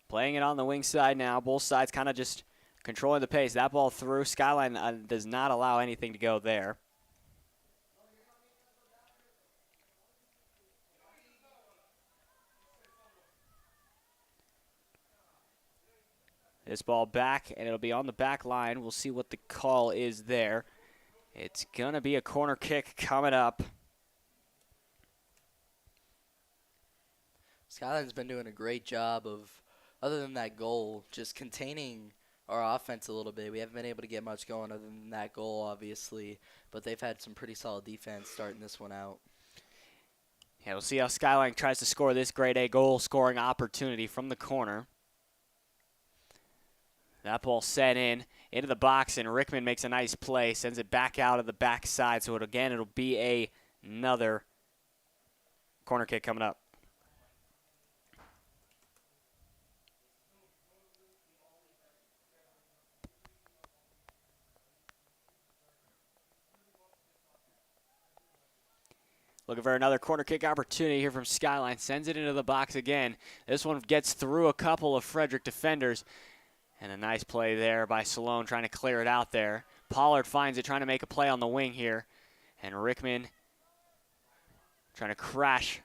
Playing it on the wing side now. Both sides kind of just controlling the pace. That ball through. Skyline does not allow anything to go there. This ball back, and it'll be on the back line. We'll see what the call is there. It's going to be a corner kick coming up. Skyline's been doing a great job of, other than that goal, just containing our offense a little bit. We haven't been able to get much going other than that goal, obviously, but they've had some pretty solid defense starting this one out. Yeah, we'll see how Skyline tries to score this grade A goal scoring opportunity from the corner. That ball set into the box, and Rickman makes a nice play, sends it back out of the backside. So it'll be another corner kick coming up. Looking for another corner kick opportunity here from Skyline. Sends it into the box again. This one gets through a couple of Frederick defenders. And a nice play there by Salone trying to clear it out there. Pollard finds it, trying to make a play on the wing here. And Rickman trying to crash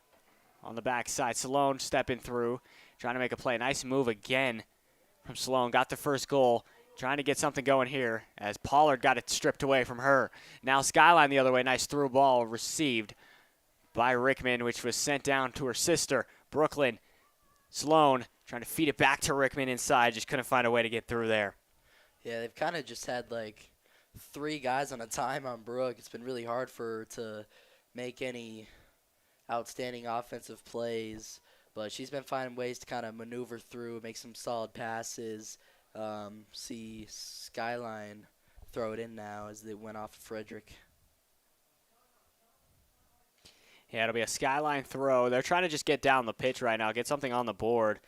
on the backside. Salone stepping through, trying to make a play. Nice move again from Salone. Got the first goal. Trying to get something going here as Pollard got it stripped away from her. Now Skyline the other way. Nice through ball received by Rickman, which was sent down to her sister, Brooklyn. Salone trying to feed it back to Rickman inside. Just couldn't find a way to get through there. Yeah, they've kind of just had like 3 guys on a time on Brooke. It's been really hard for her to make any outstanding offensive plays. But she's been finding ways to kind of maneuver through, make some solid passes. See Skyline throw it in now as they went off of Frederick. Yeah, it'll be a Skyline throw. They're trying to just get down the pitch right now, get something on the board.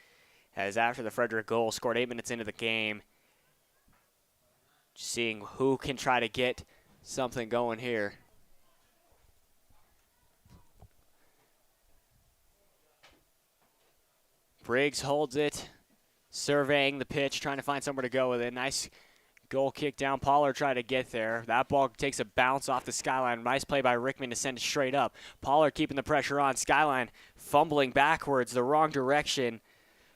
As after the Frederick goal, scored 8 minutes into the game. Just seeing who can try to get something going here. Briggs holds it, surveying the pitch, trying to find somewhere to go with it. Nice goal kick down. Pollard tried to get there. That ball takes a bounce off the Skyline. Nice play by Rickman to send it straight up. Pollard keeping the pressure on. Skyline fumbling backwards the wrong direction.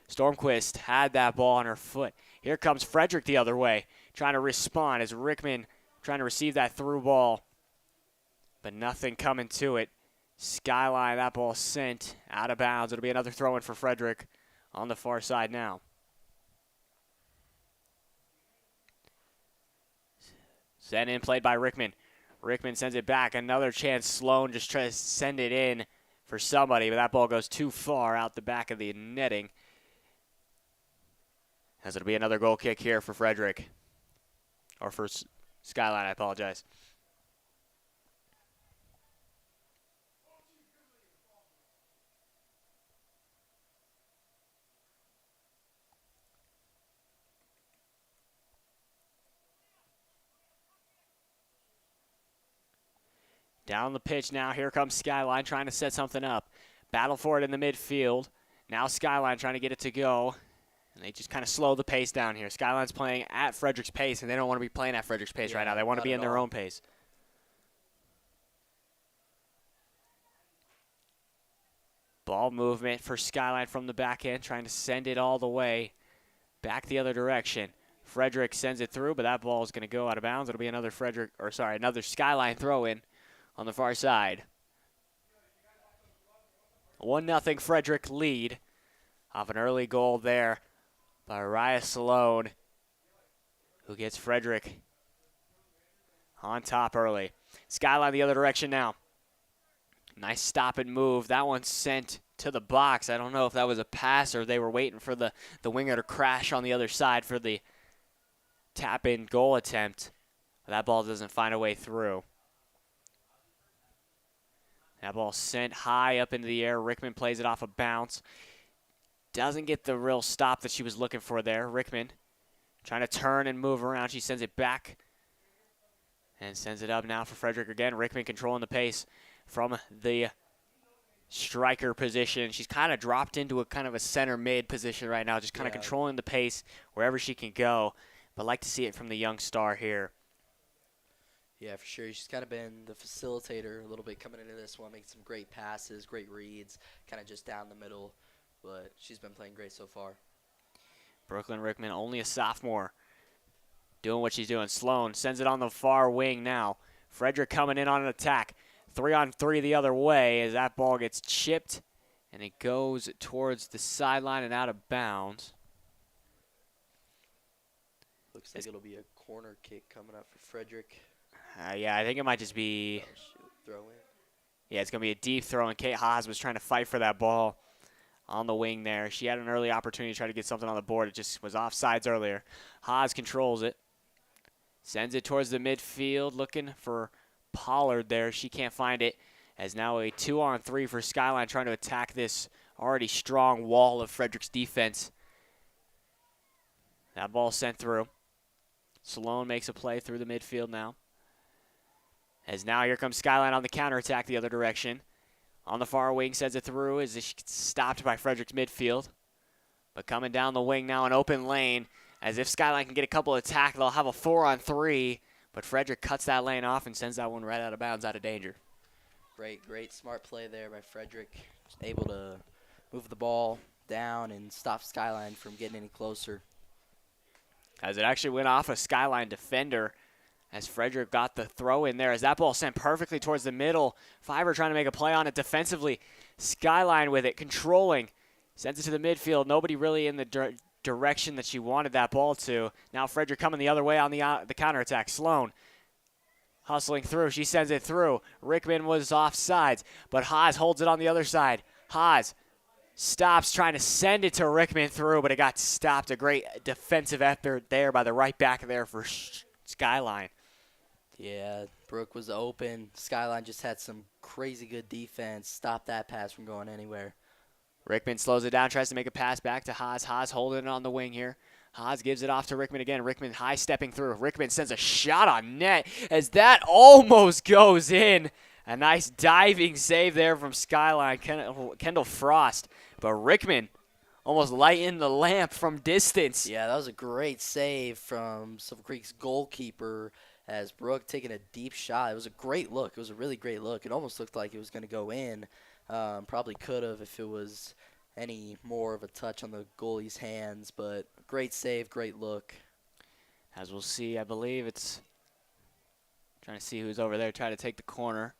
Stormquist had that ball on her foot. Here comes Frederick the other way, trying to respond as Rickman trying to receive that through ball. But nothing coming to it. Skyline, that ball sent out of bounds. It'll be another throw-in for Frederick on the far side now. Sent in, played by Rickman. Rickman sends it back. Another chance. Sloan just tries to send it in for somebody, but that ball goes too far out the back of the netting. As it'll be another goal kick here for Frederick. Or for Skyline, I apologize. Down the pitch now. Here comes Skyline trying to set something up. Battle for it in the midfield. Now Skyline trying to get it to go. And they just kind of slow the pace down here. Skyline's playing at Frederick's pace, and they don't want to be playing at Frederick's pace right now. They want to be in their own pace. Ball movement for Skyline from the back end, trying to send it all the way back the other direction. Frederick sends it through, but that ball is going to go out of bounds. It'll be another another Skyline throw-in on the far side. 1-0 Frederick lead off an early goal there by Raya Salone, who gets Frederick on top early. Skyline the other direction now. Nice stop and move. That one sent to the box. I don't know if that was a pass or they were waiting for the winger to crash on the other side for the tap-in goal attempt. That ball doesn't find a way through. That ball sent high up into the air. Rickman plays it off a bounce. Doesn't get the real stop that she was looking for there. Rickman trying to turn and move around. She sends it back and sends it up now for Frederick again. Rickman controlling the pace from the striker position. She's kind of dropped into a kind of a center mid position right now, just kind of controlling the pace wherever she can go. But like to see it from the young star here. Yeah, for sure. She's kind of been the facilitator a little bit coming into this one, making some great passes, great reads, kind of just down the middle. But she's been playing great so far. Brooklyn Rickman, only a sophomore, doing what she's doing. Sloan sends it on the far wing now. Frederick coming in on an attack. 3-on-3 the other way as that ball gets chipped, and it goes towards the sideline and out of bounds. Looks like it'll be a corner kick coming up for Frederick. Yeah, I think it might just be. Oh, shoot. Throw in. Yeah, it's going to be a deep throw, and Kate Haas was trying to fight for that ball on the wing there. She had an early opportunity to try to get something on the board. It just was offsides earlier. Haas controls it. Sends it towards the midfield, looking for Pollard there. She can't find it. As now a 2-on-3 for Skyline, trying to attack this already strong wall of Frederick's defense. That ball sent through. Sloan makes a play through the midfield now. As now here comes Skyline on the counterattack the other direction. On the far wing, sends it through as it's stopped by Frederick's midfield. But coming down the wing now, an open lane. As if Skyline can get a couple of tackles, they'll have a 4-on-3. But Frederick cuts that lane off and sends that one right out of bounds, out of danger. Great smart play there by Frederick. Just able to move the ball down and stop Skyline from getting any closer. As it actually went off a Skyline defender. As Frederick got the throw in there, as that ball sent perfectly towards the middle. Fiver trying to make a play on it defensively. Skyline with it, controlling. Sends it to the midfield. Nobody really in the direction that she wanted that ball to. Now Frederick coming the other way on the counterattack. Sloan hustling through. She sends it through. Rickman was offsides, but Haas holds it on the other side. Haas stops trying to send it to Rickman through, but it got stopped. A great defensive effort there by the right back there for Skyline. Yeah, Brooke was open. Skyline just had some crazy good defense. Stopped that pass from going anywhere. Rickman slows it down, tries to make a pass back to Haas. Haas holding it on the wing here. Haas gives it off to Rickman again. Rickman high stepping through. Rickman sends a shot on net as that almost goes in. A nice diving save there from Skyline, Kendall Frost. But Rickman almost lighting the lamp from distance. Yeah, that was a great save from Silver Creek's goalkeeper as Brooke taking a deep shot. It was a great look. It was a really great look. It almost looked like it was going to go in. Probably could have if it was any more of a touch on the goalie's hands, but great save, great look. As we'll see, I believe it's trying to see who's over there trying to take the corner.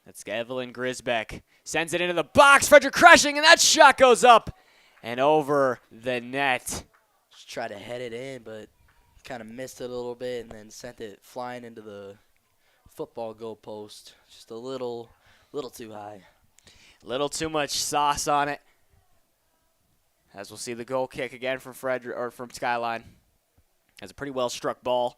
That's Evelyn Grisbeck. Sends it into the box. Frederick crashing, and that shot goes up and over the net. Just tried to head it in, but kind of missed it a little bit and then sent it flying into the football goal post. Just a little too high. Little too much sauce on it. As we'll see the goal kick again from from Skyline. Has a pretty well struck ball.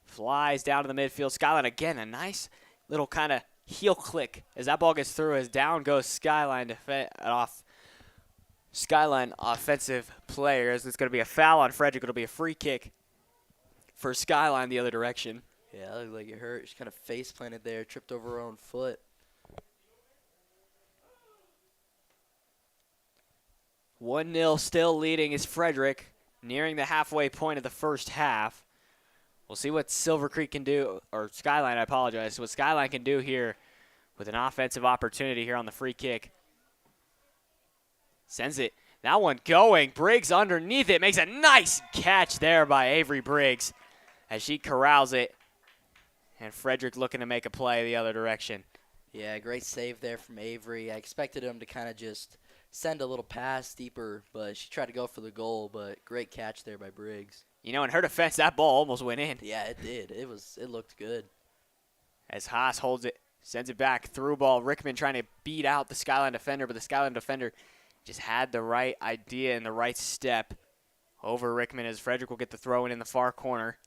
Flies down to the midfield. Skyline again, a nice little kind of heel click as that ball gets through. As down goes Skyline Skyline offensive players. It's going to be a foul on Frederick. It'll be a free kick for Skyline the other direction. Yeah, that looked like it hurt. She kind of face planted there, tripped over her own foot. 1-0 still leading is Frederick, nearing the halfway point of the first half. We'll see what Silver Creek can do, or Skyline, I apologize, what Skyline can do here with an offensive opportunity here on the free kick. Sends it. That one going. Briggs underneath it. Makes a nice catch there by Avery Briggs as she corrals it. And Frederick looking to make a play the other direction. Yeah, great save there from Avery. I expected him to kind of just send a little pass deeper, but she tried to go for the goal, but great catch there by Briggs. You know, in her defense, that ball almost went in. Yeah, it did. It looked good. As Haas holds it, sends it back, through ball. Rickman trying to beat out the Skyline defender, but the Skyline defender just had the right idea and the right step over Rickman as Frederick will get the throw in the far corner.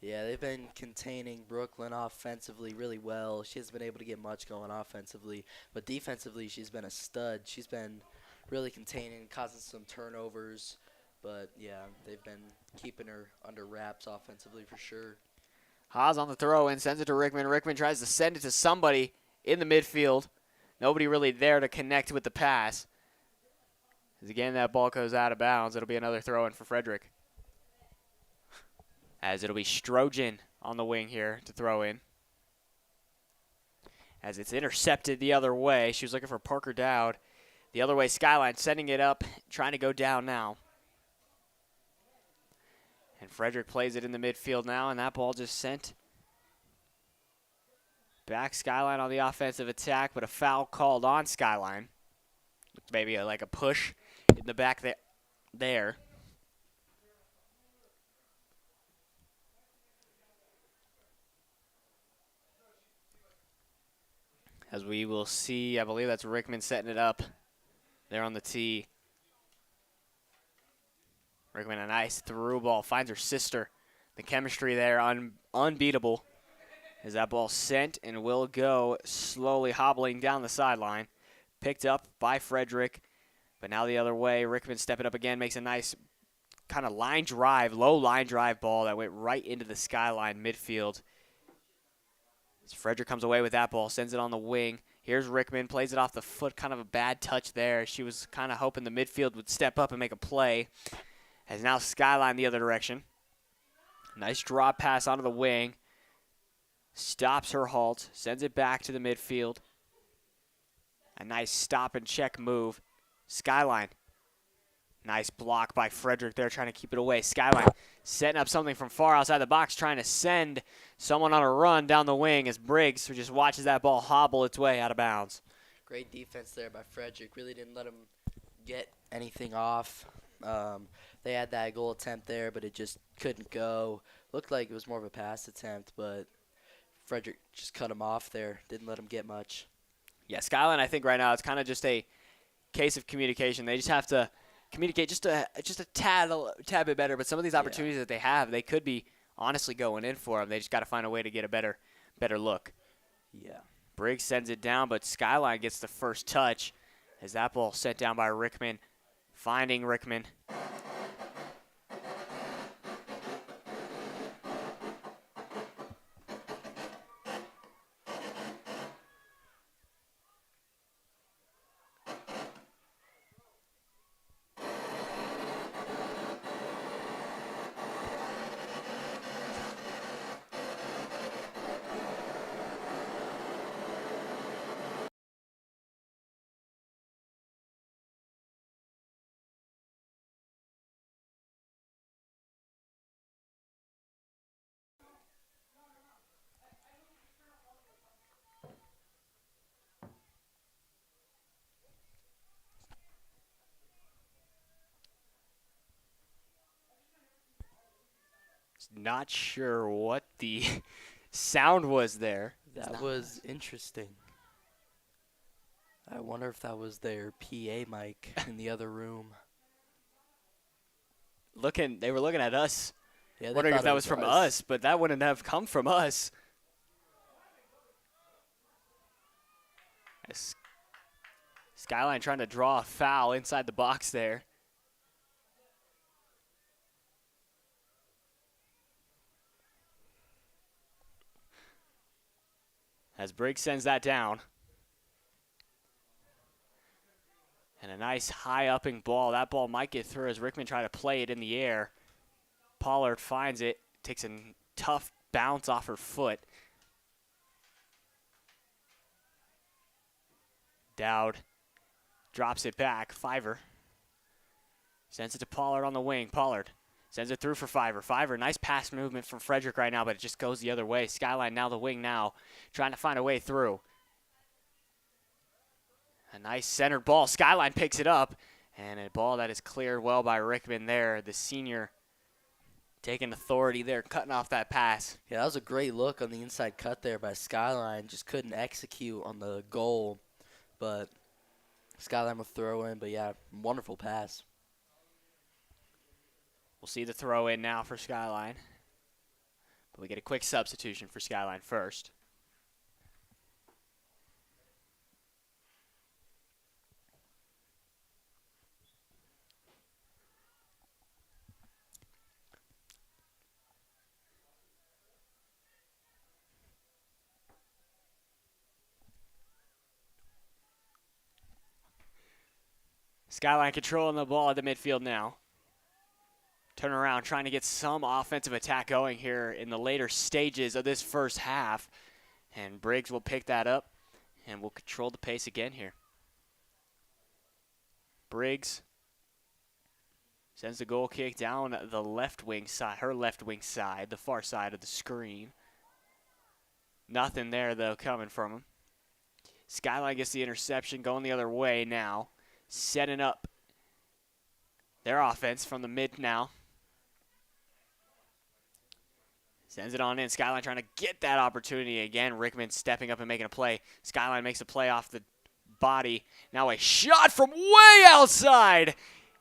Yeah, they've been containing Brooklyn offensively really well. She hasn't been able to get much going offensively, but defensively she's been a stud. She's been really containing, causing some turnovers, but yeah, they've been keeping her under wraps offensively for sure. Haas on the throw and sends it to Rickman. Rickman tries to send it to somebody in the midfield. Nobody really there to connect with the pass. As again, that ball goes out of bounds. It'll be another throw in for Frederick. As it'll be Strojan on the wing here to throw in. As it's intercepted the other way. She was looking for Parker Dowd. The other way, Skyline sending it up, trying to go down now. And Frederick plays it in the midfield now, and that ball just sent back. Skyline on the offensive attack, but a foul called on Skyline. Maybe like a push in the back there. As we will see, I believe that's Rickman setting it up there on the tee. Rickman, a nice through ball, finds her sister. The chemistry there, unbeatable. As that ball sent and will go slowly hobbling down the sideline. Picked up by Frederick, but now the other way. Rickman stepping up again, makes a nice kind of line drive, low line drive ball that went right into the Skyline midfield. As Frederick comes away with that ball, sends it on the wing. Here's Rickman, plays it off the foot, kind of a bad touch there. She was kind of hoping the midfield would step up and make a play. As now Skyline the other direction. Nice drop pass onto the wing. Stops her halt, sends it back to the midfield. A nice stop and check move. Skyline. Nice block by Frederick there, trying to keep it away. Skyline setting up something from far outside the box, trying to send someone on a run down the wing as Briggs just watches that ball hobble its way out of bounds. Great defense there by Frederick. Really didn't let him get anything off. They had that goal attempt there, but it just couldn't go. Looked like it was more of a pass attempt, but Frederick just cut him off there. Didn't let him get much. Yeah, Skyline, I think right now it's kind of just a case of communication. They just have to communicate just a tad bit better. But some of these opportunities that they have, they could be honestly going in for them. They just got to find a way to get a better look. Yeah. Briggs sends it down, but Skyline gets the first touch as that ball sent down by Rickman. Finding Rickman. Not sure what the sound was there. That was interesting. I wonder if that was their PA mic in the other room. They were looking at us, Yeah, wondering if that was from us, but that wouldn't have come from us. Skyline trying to draw a foul inside the box there. As Briggs sends that down. And a nice high-upping ball. That ball might get through as Rickman tried to play it in the air. Pollard finds it, takes a tough bounce off her foot. Dowd drops it back. Fiver sends it to Pollard on the wing. Pollard sends it through for Fiver. Fiver, nice pass movement from Frederick right now, but it just goes the other way. Skyline now the wing now, trying to find a way through. A nice centered ball. Skyline picks it up, and a ball that is cleared well by Rickman there, the senior taking authority there, cutting off that pass. Yeah, that was a great look on the inside cut there by Skyline. Just couldn't execute on the goal, but Skyline will throw in. But, yeah, wonderful pass. We'll see the throw in now for Skyline. But we get a quick substitution for Skyline first. Skyline controlling the ball at the midfield now. Turn around, trying to get some offensive attack going here in the later stages of this first half. And Briggs will pick that up and will control the pace again here. Briggs sends the goal kick down the left wing side, her left wing side, the far side of the screen. Nothing there, though, coming from him. Skyline gets the interception, going the other way now. Setting up their offense from the mid now. Sends it on in. Skyline trying to get that opportunity again. Rickman stepping up and making a play. Skyline makes a play off the body. Now a shot from way outside.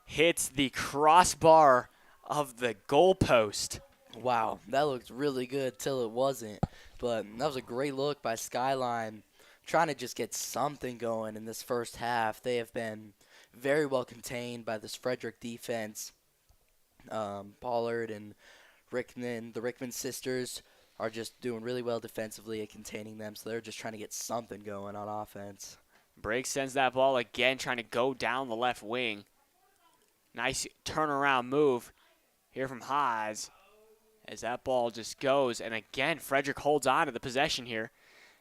Hits the crossbar of the goalpost. Wow, that looked really good till it wasn't. But that was a great look by Skyline, trying to just get something going in this first half. They have been very well contained by this Frederick defense. Pollard and Rickman, the Rickman sisters, are just doing really well defensively at containing them, so they're just trying to get something going on offense. Briggs sends that ball again, trying to go down the left wing. Nice turnaround move here from Haas as that ball just goes. And again, Frederick holds on to the possession here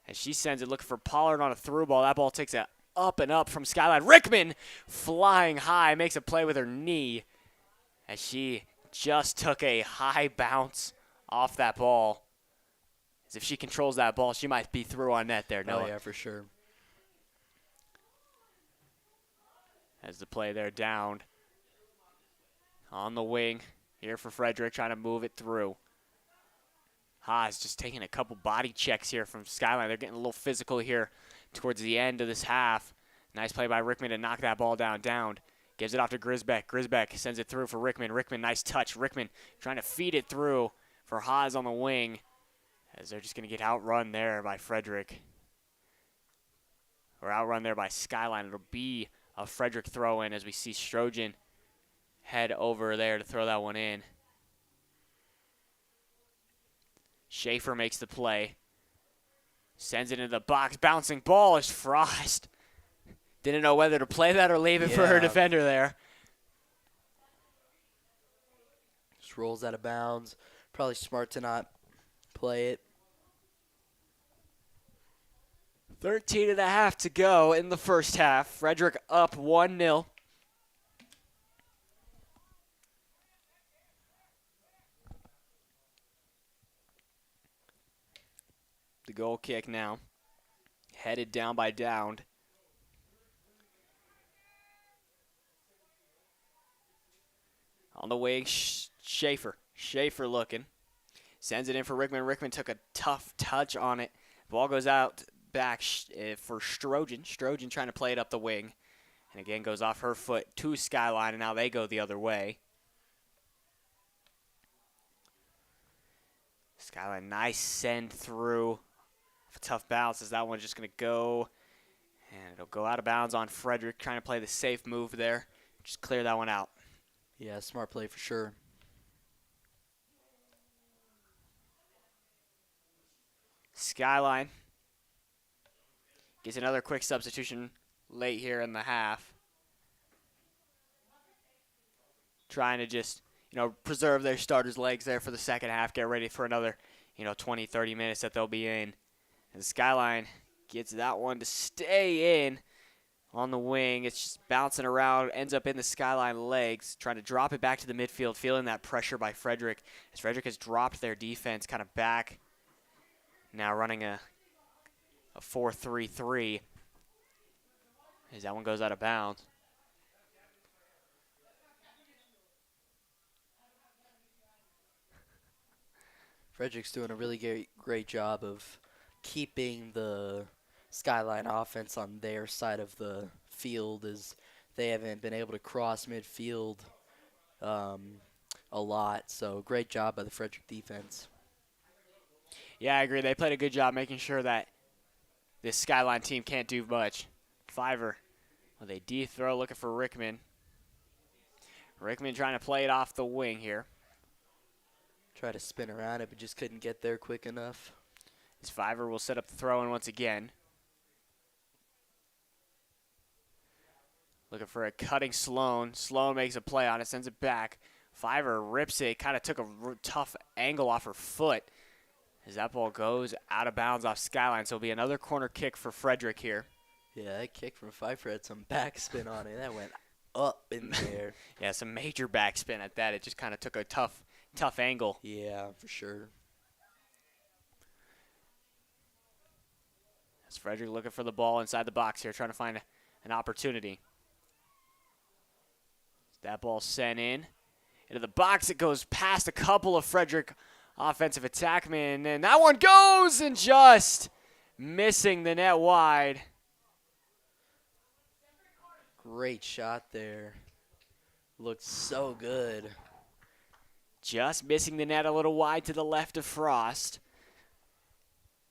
as she sends it looking for Pollard on a through ball. That ball takes it up and up from Skyline. Rickman flying high, makes a play with her knee as she just took a high bounce off that ball. As if she controls that ball, she might be through on net there, Noah. Oh, yeah, for sure. As the play there down. On the wing here for Frederick, trying to move it through. Haas just taking a couple body checks here from Skyline. They're getting a little physical here towards the end of this half. Nice play by Rickman to knock that ball down. Gives it off to Grisbeck. Grisbeck sends it through for Rickman. Rickman, nice touch. Rickman trying to feed it through for Haas on the wing. As they're just going to get outrun there by Frederick. Or outrun there by Skyline. It'll be a Frederick throw-in as we see Strojan head over there to throw that one in. Schaefer makes the play. Sends it into the box. Bouncing ball is Frost. Didn't know whether to play that or leave it for her defender there. Just rolls out of bounds. Probably smart to not play it. 13.5 to go in the first half. Frederick up 1-0. The goal kick now. Headed down by Dowd. On the wing, Schaefer. Schaefer looking. Sends it in for Rickman. Rickman took a tough touch on it. Ball goes out back for Strojan. Strojan trying to play it up the wing. And again goes off her foot to Skyline, and now they go the other way. Skyline, nice send through. A tough bounce as that one's just going to go. And it'll go out of bounds on Frederick, trying to play the safe move there. Just clear that one out. Yeah, smart play for sure. Skyline gets another quick substitution late here in the half. Trying to just, preserve their starters' legs there for the second half. Get ready for another, 20, 30 minutes that they'll be in. And Skyline gets that one to stay in on the wing. It's just bouncing around, ends up in the Skyline legs, trying to drop it back to the midfield, feeling that pressure by Frederick. As Frederick has dropped their defense kind of back. Now running a 4-3-3 as that one goes out of bounds. Frederick's doing a really great job of keeping the Skyline offense on their side of the field, as they haven't been able to cross midfield a lot. So great job by the Frederick defense. Yeah, I agree. They played a good job making sure that this Skyline team can't do much. Fiver with a D throw looking for Rickman. Rickman trying to play it off the wing here. Try to spin around it, but just couldn't get there quick enough. As Fiver will set up the throw in once again. Looking for a cutting Sloan. Sloan makes a play on it, sends it back. Fiver rips it, kind of took a tough angle off her foot as that ball goes out of bounds off Skyline. So it'll be another corner kick for Frederick here. Yeah, that kick from Pfeiffer had some backspin on it. That went up in there. Yeah, some major backspin at that. It just kind of took a tough angle. Yeah, for sure. As Frederick looking for the ball inside the box here, trying to find an opportunity. That ball sent in. Into the box, it goes past a couple of Frederick offensive attackmen, and that one goes and just missing the net wide. Great shot there. Looked so good. Just missing the net a little wide to the left of Frost.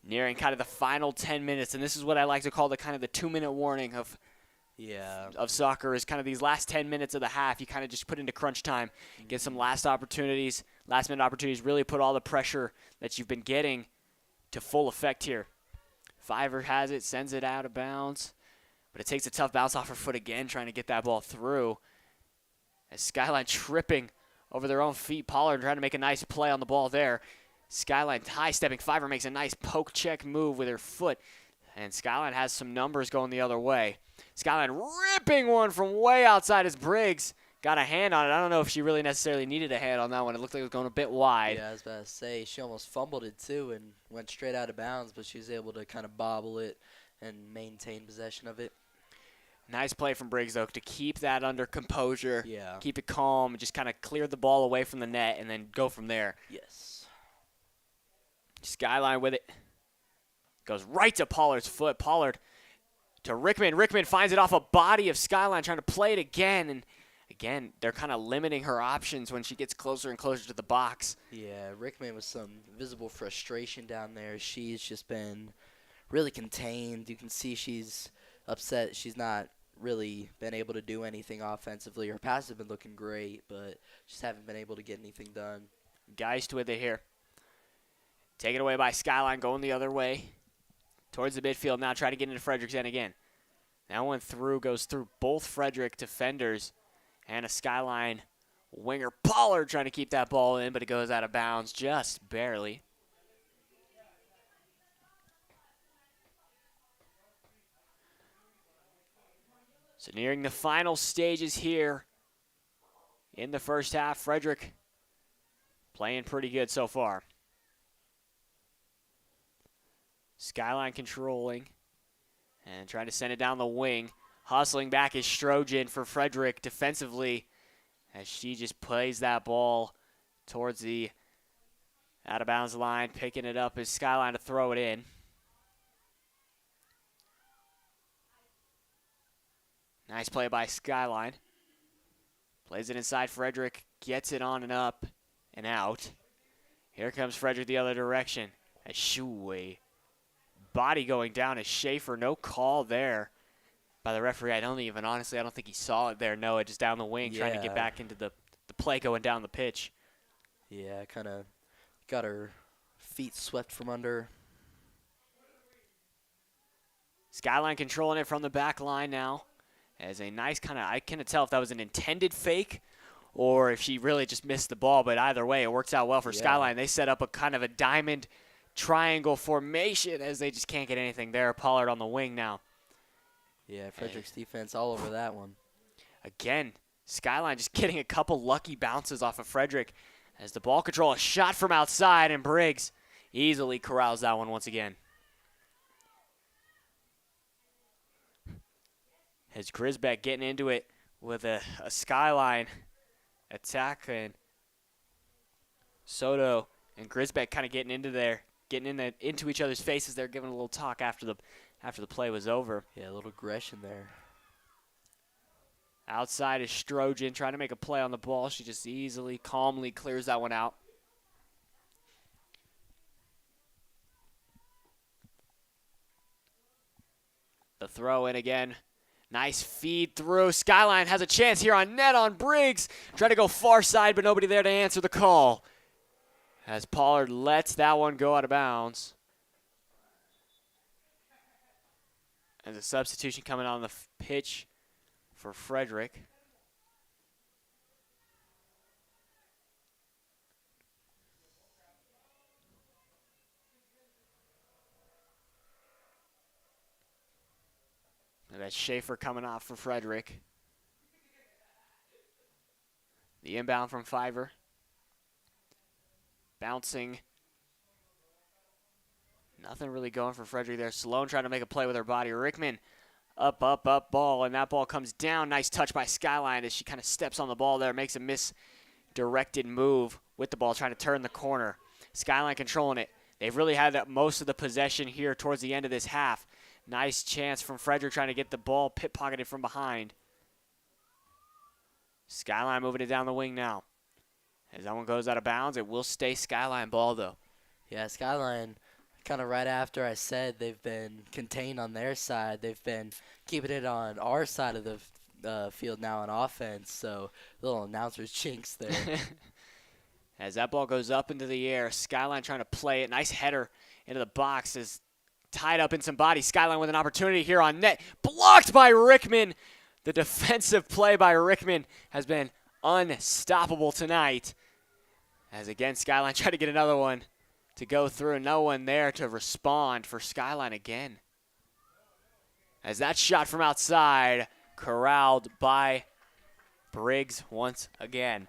Nearing kind of the final 10 minutes, and this is what I like to call the kind of the 2-minute warning of soccer, is kind of these last 10 minutes of the half. You kind of just put into crunch time, get some last minute opportunities, really put all the pressure that you've been getting to full effect here. Fiver has it, sends it out of bounds, but it takes a tough bounce off her foot again, trying to get that ball through. As Skyline tripping over their own feet, Pollard trying to make a nice play on the ball there. Skyline high-stepping. Fiver makes a nice poke check move with her foot, and Skyline has some numbers going the other way. Skyline ripping one from way outside as Briggs got a hand on it. I don't know if she really necessarily needed a hand on that one. It looked like it was going a bit wide. Yeah, I was about to say, she almost fumbled it too and went straight out of bounds, but she was able to kind of bobble it and maintain possession of it. Nice play from Briggs, though, to keep that under composure, Yeah. keep it calm, just kind of clear the ball away from the net and then go from there. Yes. Skyline with it. Goes right to Pollard's foot. Pollard to Rickman. Rickman finds it off a body of Skyline, trying to play it again. And again, they're kind of limiting her options when she gets closer and closer to the box. Yeah, Rickman with some visible frustration down there. She's just been really contained. You can see she's upset. She's not really been able to do anything offensively. Her passes have been looking great, but just haven't been able to get anything done. Geist with it here. Taken away by Skyline, going the other way towards the midfield now, trying to get into Frederick's end again. That one goes through both Frederick defenders and a Skyline winger. Pollard trying to keep that ball in, but it goes out of bounds just barely. So nearing the final stages here in the first half. Frederick playing pretty good so far. Skyline controlling and trying to send it down the wing. Hustling back is Strojan for Frederick defensively as she just plays that ball towards the out-of-bounds line. Picking it up as Skyline to throw it in. Nice play by Skyline. Plays it inside Frederick. Gets it on and up and out. Here comes Frederick the other direction. A shoe body going down as Schaefer. No call there by the referee. I don't think he saw it there. No, it just down the wing, trying to get back into the play going down the pitch. Yeah, kind of got her feet swept from under. Skyline controlling it from the back line now. As a nice I can't tell if that was an intended fake or if she really just missed the ball, but either way, it works out well for Skyline. They set up a kind of a diamond triangle formation as they just can't get anything there. Pollard on the wing now. Yeah, Frederick's defense all over that one. Again, Skyline just getting a couple lucky bounces off of Frederick as the ball control, a shot from outside, and Briggs easily corrals that one once again. As Grisbeck getting into it with a Skyline attack, and Soto and Grisbeck kind of getting into each other's faces. They're giving a little talk after the play was over. Yeah, a little aggression there. Outside is Strojan trying to make a play on the ball. She just easily, calmly clears that one out. throw in again. Nice feed through. Skyline has a chance here on net on Briggs. Try to go far side, but nobody there to answer the call. As Pollard lets that one go out of bounds. And a substitution coming on the pitch for Frederick. And that's Schaefer coming off for Frederick. The inbound from Fiver. Bouncing. Nothing really going for Frederick there. Sloan trying to make a play with her body. Rickman up ball, and that ball comes down. Nice touch by Skyline as she kind of steps on the ball there. Makes a misdirected move with the ball, trying to turn the corner. Skyline controlling it. They've really had most of the possession here towards the end of this half. Nice chance from Frederick trying to get the ball pit-pocketed from behind. Skyline moving it down the wing now. As that one goes out of bounds, it will stay Skyline ball, though. Yeah, Skyline, kind of right after I said they've been contained on their side, they've been keeping it on our side of the field now on offense. So, little announcer's jinx there. As that ball goes up into the air, Skyline trying to play it. Nice header into the box is tied up in some body. Skyline with an opportunity here on net. Blocked by Rickman. The defensive play by Rickman has been unstoppable tonight. As again, Skyline tried to get another one to go through. No one there to respond for Skyline again. As that shot from outside, corralled by Briggs once again.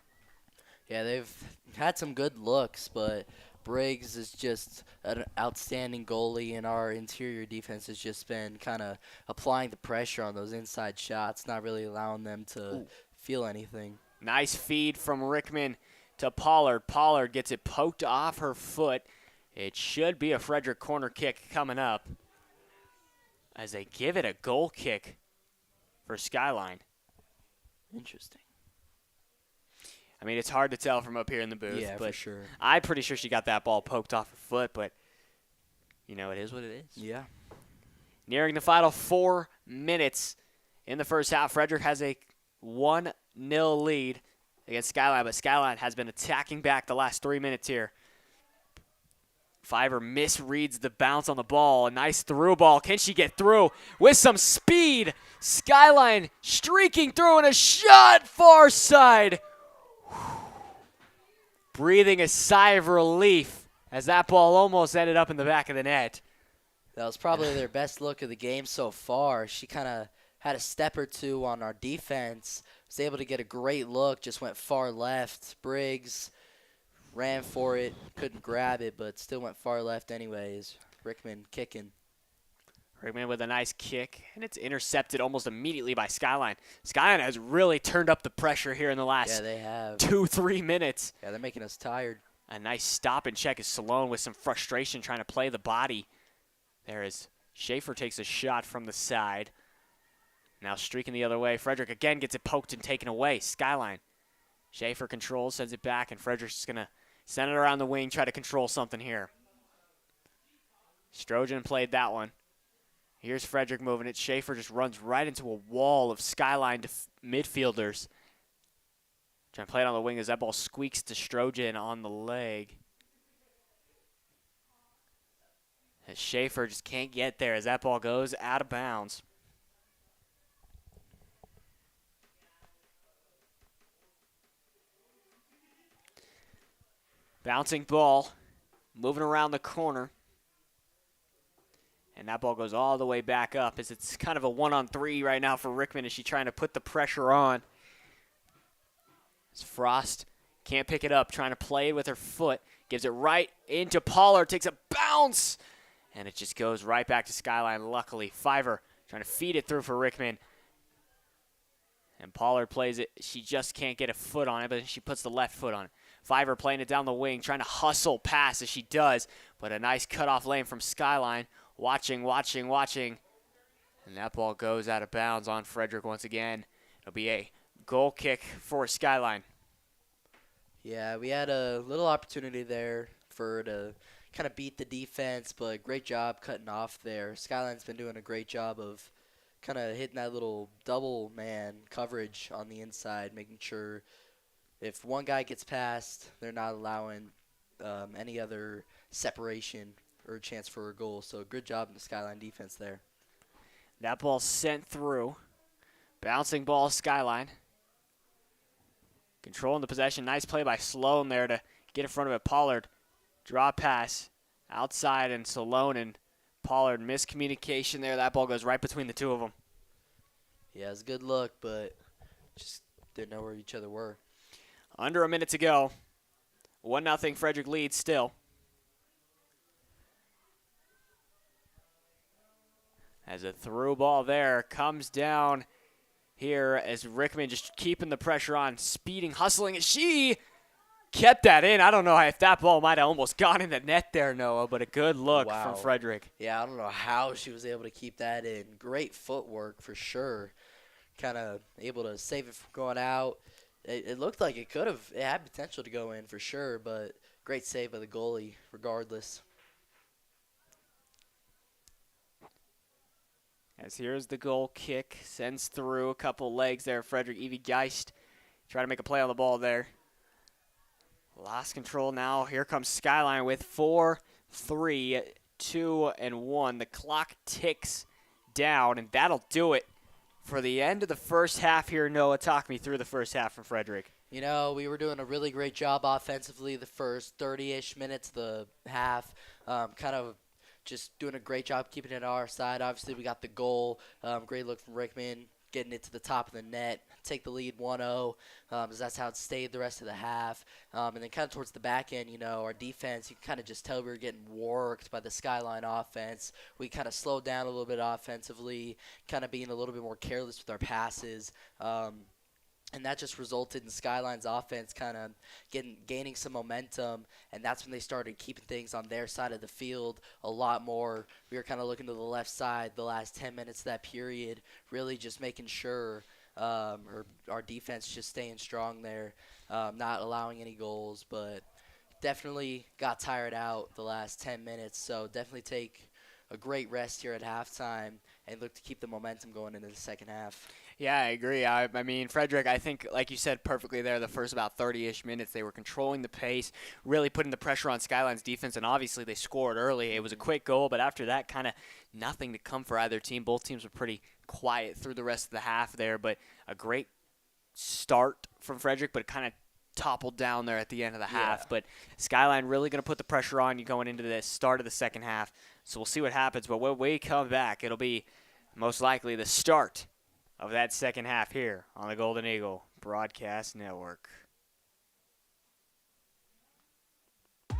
Yeah, they've had some good looks, but Briggs is just an outstanding goalie, and our interior defense has just been kind of applying the pressure on those inside shots, not really allowing them to feel anything. Nice feed from Rickman to Pollard. Pollard gets it poked off her foot. It should be a Frederick corner kick coming up as they give it a goal kick for Skyline. Interesting. I mean, it's hard to tell from up here in the booth. Yeah, but for sure. I'm pretty sure she got that ball poked off her foot, but, you know, it is what it is. Yeah. Nearing the final 4 minutes in the first half, Frederick has a 1-0 lead against Skyline, but Skyline has been attacking back the last 3 minutes here. Fiver misreads the bounce on the ball. A nice through ball. Can she get through with some speed? Skyline streaking through and a shot far side. Breathing a sigh of relief as that ball almost ended up in the back of the net. That was probably their best look of the game so far. She kind of had a step or two on our defense. Was able to get a great look, just went far left. Briggs ran for it, couldn't grab it, but still went far left anyways. Rickman kicking. Rickman with a nice kick, and it's intercepted almost immediately by Skyline. Skyline has really turned up the pressure here in the last they have 2-3 minutes. Yeah, they're making us tired. A nice stop and check is Salone with some frustration trying to play the body. There is Schaefer takes a shot from the side. Now streaking the other way. Frederick again gets it poked and taken away. Skyline. Schaefer controls, sends it back, and Frederick's just going to send it around the wing, try to control something here. Strojan played that one. Here's Frederick moving it. Schaefer just runs right into a wall of Skyline midfielders. Trying to play it on the wing as that ball squeaks to Strojan on the leg. As Schaefer just can't get there as that ball goes out of bounds. Bouncing ball, moving around the corner. And that ball goes all the way back up as it's kind of a 1-on-3 right now for Rickman as she's trying to put the pressure on. As Frost can't pick it up, trying to play it with her foot. Gives it right into Pollard, takes a bounce. And it just goes right back to Skyline, luckily. Fiver trying to feed it through for Rickman. And Pollard plays it. She just can't get a foot on it, but she puts the left foot on it. Fiver playing it down the wing, trying to hustle pass as she does. But a nice cutoff lane from Skyline. Watching. And that ball goes out of bounds on Frederick once again. It'll be a goal kick for Skyline. Yeah, we had a little opportunity there for her to kind of beat the defense, but great job cutting off there. Skyline's been doing a great job of kind of hitting that little double man coverage on the inside, making sure if one guy gets past, they're not allowing any other separation or a chance for a goal. So good job in the Skyline defense there. That ball sent through. Bouncing ball, Skyline. Controlling the possession. Nice play by Sloan there to get in front of it. Pollard, draw pass outside, and Sloan and Pollard miscommunication there. That ball goes right between the two of them. Yeah, it was a good look, but just didn't know where each other were. Under a minute to go. 1-0 Frederick leads still. As a through ball there comes down here as Rickman just keeping the pressure on, speeding, hustling. She kept that in. I don't know if that ball might have almost gone in the net there, Noah, but a good look from Frederick. Yeah, I don't know how she was able to keep that in. Great footwork for sure. Kind of able to save it from going out. It looked like it had potential to go in for sure, but great save by the goalie regardless. As here's the goal kick, sends through a couple legs there. Frederick, Evie Geist trying to make a play on the ball there. Lost control now. Here comes Skyline with 4, 3, 2, and 1. The clock ticks down, and that'll do it for the end of the first half here. Noah, talk me through the first half from Frederick. You know, we were doing a really great job offensively the first 30-ish minutes of the half. Kind of just doing a great job keeping it on our side. Obviously, we got the goal. Great look from Rickman, getting it to the top of the net, take the lead 1-0, because that's how it stayed the rest of the half. And then kind of towards the back end, you know, our defense, you can kind of just tell we were getting worked by the Skyline offense. We kind of slowed down a little bit offensively, kind of being a little bit more careless with our passes. And that just resulted in Skyline's offense kind of gaining some momentum, and that's when they started keeping things on their side of the field a lot more. We were kind of looking to the left side the last 10 minutes of that period, really just making sure our defense just staying strong there, not allowing any goals, but definitely got tired out the last 10 minutes, so definitely take a great rest here at halftime and look to keep the momentum going into the second half. Yeah, I agree. I mean, Frederick, I think, like you said perfectly there, the first about 30-ish minutes, they were controlling the pace, really putting the pressure on Skyline's defense, and obviously they scored early. It was a quick goal, but after that, kind of nothing to come for either team. Both teams were pretty quiet through the rest of the half there, but a great start from Frederick, but it kind of toppled down there at the end of the half. But Skyline really going to put the pressure on you going into the start of the second half, so we'll see what happens. But when we come back, it'll be most likely the start of that second half here on the Golden Eagle Broadcast Network.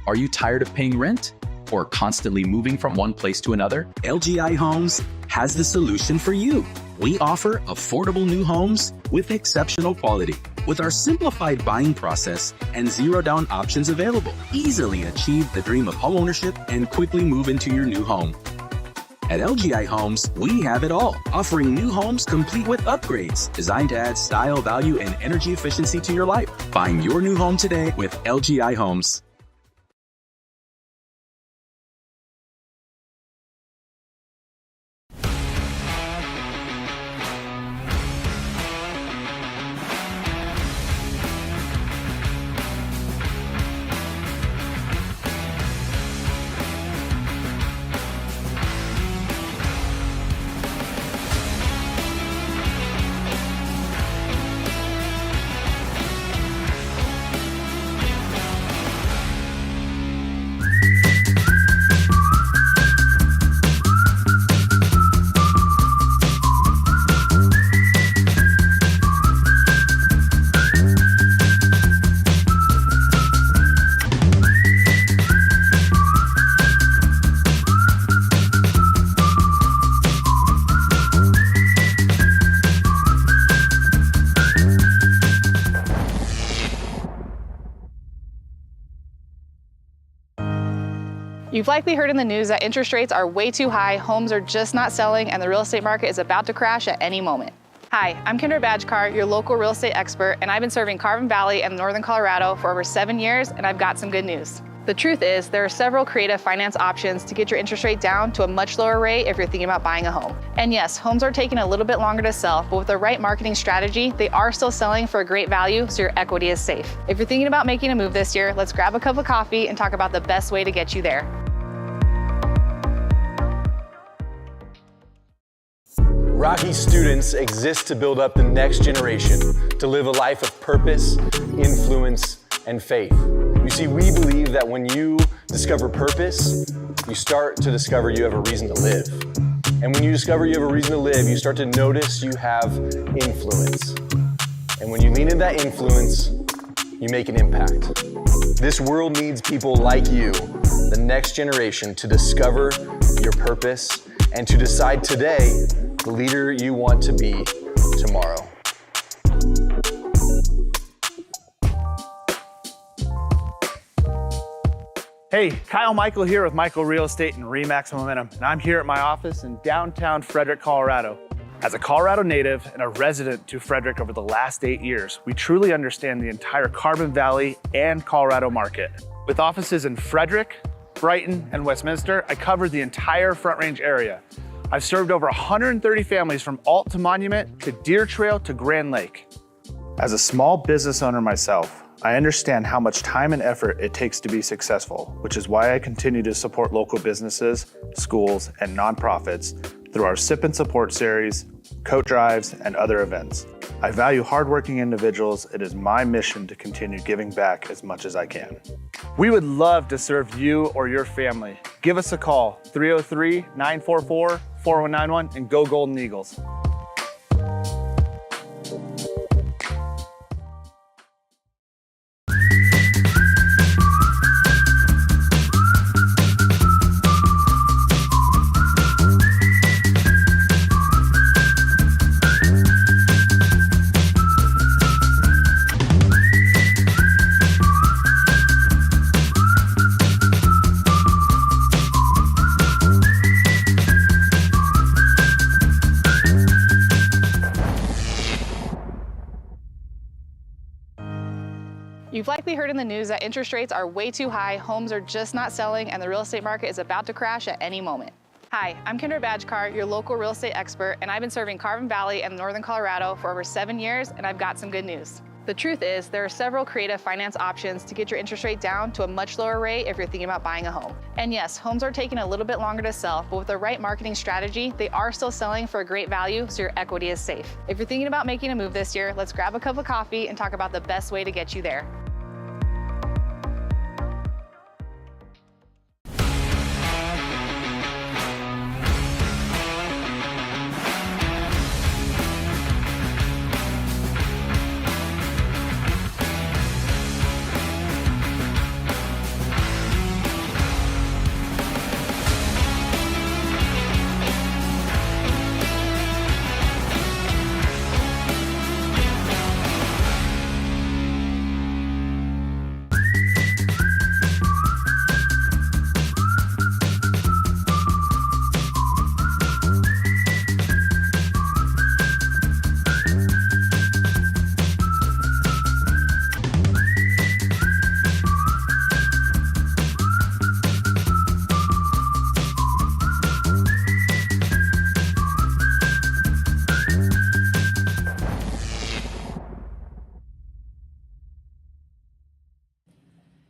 Are you tired of paying rent or constantly moving from one place to another? LGI Homes has the solution for you. We offer affordable new homes with exceptional quality. With our simplified buying process and zero down options available, easily achieve the dream of homeownership and quickly move into your new home. At LGI Homes, we have it all, offering new homes complete with upgrades, designed to add style, value, and energy efficiency to your life. Find your new home today with LGI Homes. You've likely heard in the news that interest rates are way too high, homes are just not selling, and the real estate market is about to crash at any moment. Hi, I'm Kendra Badgekar, your local real estate expert, and I've been serving Carvin Valley and Northern Colorado for over 7 years, and I've got some good news. The truth is, there are several creative finance options to get your interest rate down to a much lower rate if you're thinking about buying a home. And yes, homes are taking a little bit longer to sell, but with the right marketing strategy, they are still selling for a great value, so your equity is safe. If you're thinking about making a move this year, let's grab a cup of coffee and talk about the best way to get you there. Rocky students exist to build up the next generation, to live a life of purpose, influence, and faith. You see, we believe that when you discover purpose, you start to discover you have a reason to live. And when you discover you have a reason to live, you start to notice you have influence. And when you lean into that influence, you make an impact. This world needs people like you, the next generation, to discover your purpose and to decide today the leader you want to be tomorrow. Hey, Kyle Michael here with Michael Real Estate and RE/MAX Momentum, and I'm here at my office in downtown Frederick, Colorado. As a Colorado native and a resident to Frederick over the last 8 years, we truly understand the entire Carbon Valley and Colorado market. With offices in Frederick, Brighton, and Westminster, I cover the entire Front Range area. I've served over 130 families from Alt to Monument to Deer Trail to Grand Lake. As a small business owner myself, I understand how much time and effort it takes to be successful, which is why I continue to support local businesses, schools, and nonprofits through our Sip and Support series, coat drives, and other events. I value hardworking individuals. It is my mission to continue giving back as much as I can. We would love to serve you or your family. Give us a call, 303-944-4191, and go Golden Eagles. You've likely heard in the news that interest rates are way too high, homes are just not selling, and the real estate market is about to crash at any moment. Hi, I'm Kendra Badgekar, your local real estate expert, and I've been serving Carbon Valley and Northern Colorado for over 7 years, and I've got some good news. The truth is, there are several creative finance options to get your interest rate down to a much lower rate if you're thinking about buying a home. And yes, homes are taking a little bit longer to sell, but with the right marketing strategy, they are still selling for a great value, so your equity is safe. If you're thinking about making a move this year, let's grab a cup of coffee and talk about the best way to get you there.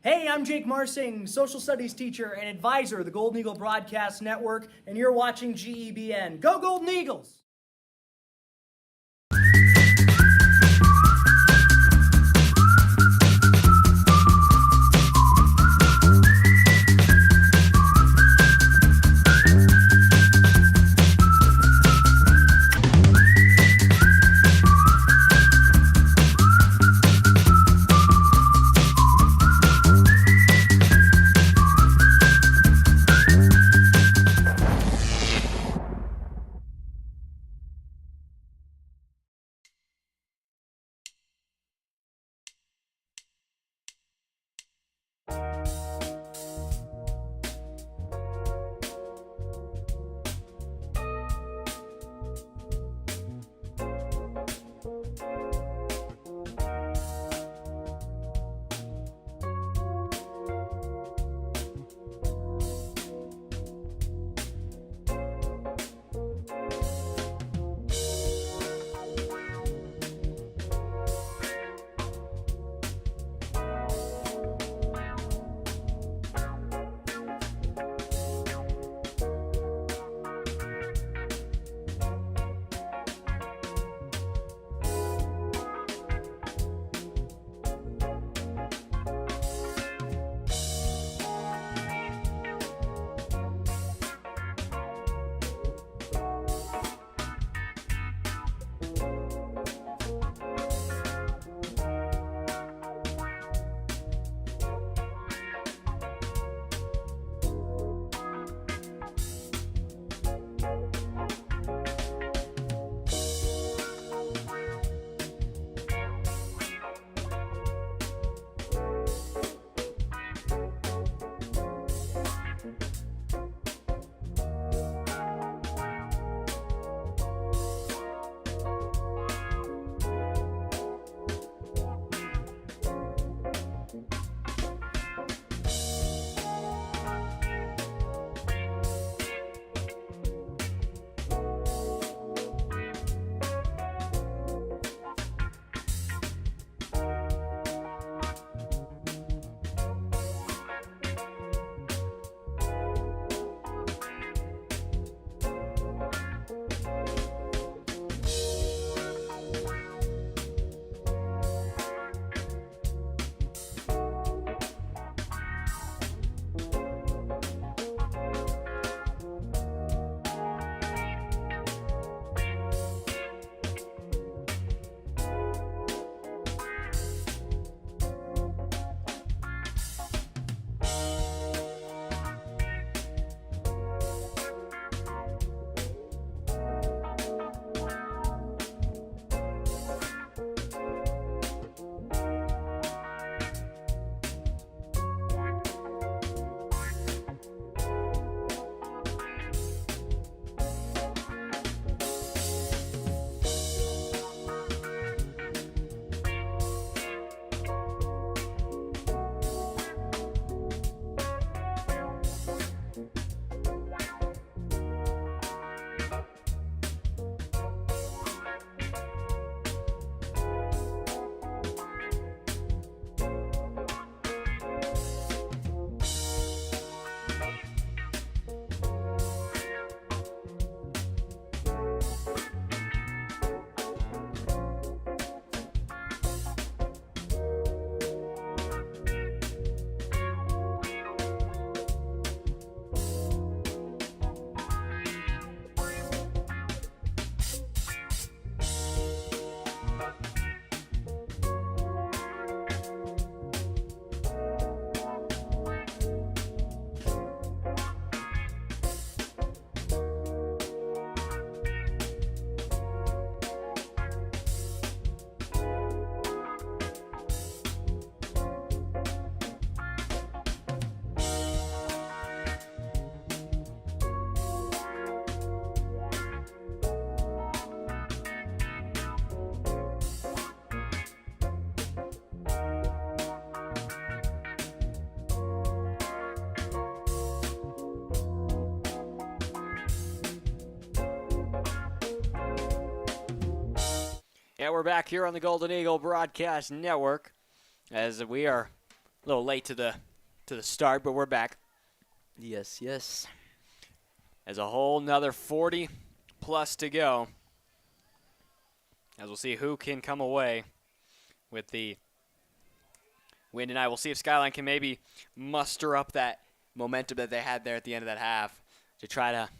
Hey, I'm Jake Marsing, social studies teacher and advisor of the Golden Eagle Broadcast Network, and you're watching GEBN. Go Golden Eagles! Yeah, we're back here on the Golden Eagle Broadcast Network, as we are a little late to the start, but we're back. Yes, yes. As a whole nother 40 plus to go, as we'll see who can come away with the win tonight. We'll see if Skyline can maybe muster up that momentum that they had there at the end of that half to try to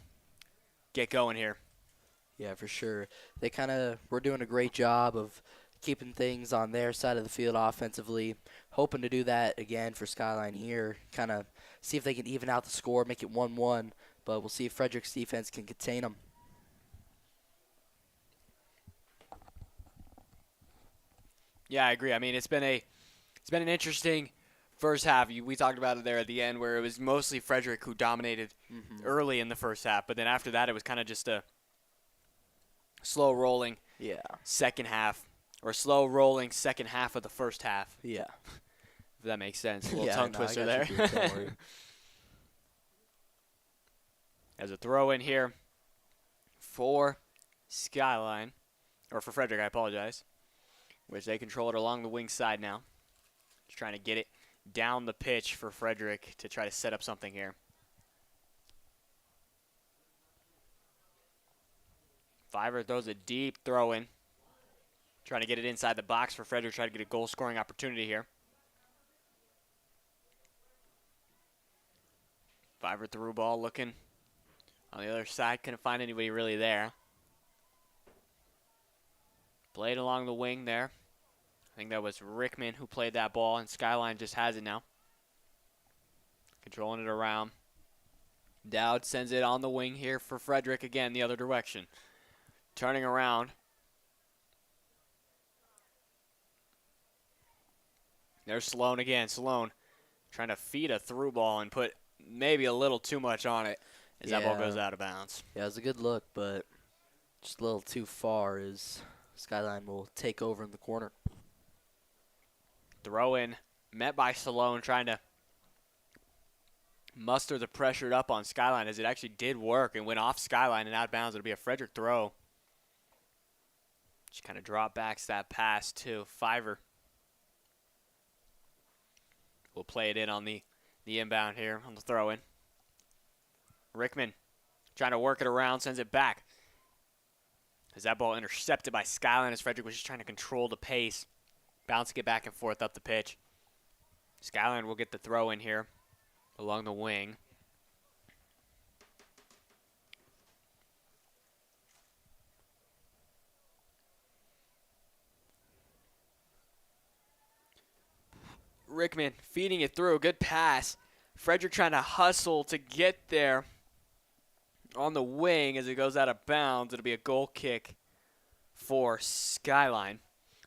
get going here. Yeah, for sure. They were doing a great job of keeping things on their side of the field offensively. Hoping to do that again for Skyline here. Kind of see if they can even out the score, make it 1-1. But we'll see if Frederick's defense can contain them. Yeah, I agree. I mean, it's been an interesting first half. We talked about it there at the end, where it was mostly Frederick who dominated early in the first half, but then after that, it was kind of just a slow rolling second half, or slow rolling second half of the first half. Yeah. If that makes sense. A little tongue twister there. As a throw in here for Skyline, or for Frederick, I apologize, which they control it along the wing side now. Just trying to get it down the pitch for Frederick to try to set up something here. Fiver throws a deep throw in. Trying to get it inside the box for Frederick, trying to get a goal scoring opportunity here. Fiver through ball looking on the other side. Couldn't find anybody really there. Played along the wing there. I think that was Rickman who played that ball, and Skyline just has it now. Controlling it around. Dowd sends it on the wing here for Frederick again, the other direction. Turning around. There's Sloan again. Sloan trying to feed a through ball and put maybe a little too much on it as that ball goes out of bounds. Yeah, it was a good look, but just a little too far as Skyline will take over in the corner. Throw in met by Sloan, trying to muster the pressure up on Skyline, as it actually did work and went off Skyline and out of bounds. It'll be a Frederick throw. Just kind of drop backs that pass to Fiver. We'll play it in on the inbound here on the throw in. Rickman trying to work it around, sends it back. As that ball intercepted by Skyline, as Frederick was just trying to control the pace. Bouncing it back and forth up the pitch. Skyline will get the throw in here along the wing. Rickman feeding it through. Good pass. Frederick trying to hustle to get there on the wing as it goes out of bounds. It'll be a goal kick for Skyline.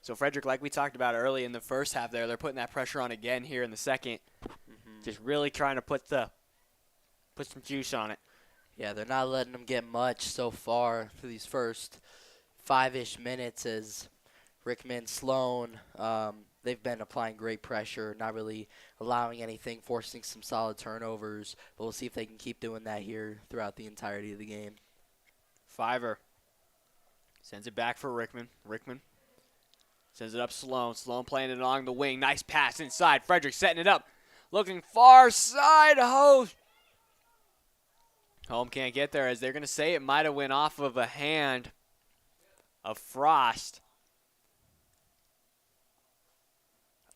So Frederick, like we talked about early in the first half there, they're putting that pressure on again here in the second. Just really trying to put some juice on it. Yeah, they're not letting them get much so far for these first 5-ish minutes as Rickman, Sloan, they've been applying great pressure, not really allowing anything, forcing some solid turnovers. But we'll see if they can keep doing that here throughout the entirety of the game. Fiver sends it back for Rickman. Rickman sends it up Sloan. Sloan playing it along the wing. Nice pass inside. Frederick setting it up. Looking far side. Home can't get there, as they're going to say it might have went off of a hand of Frost.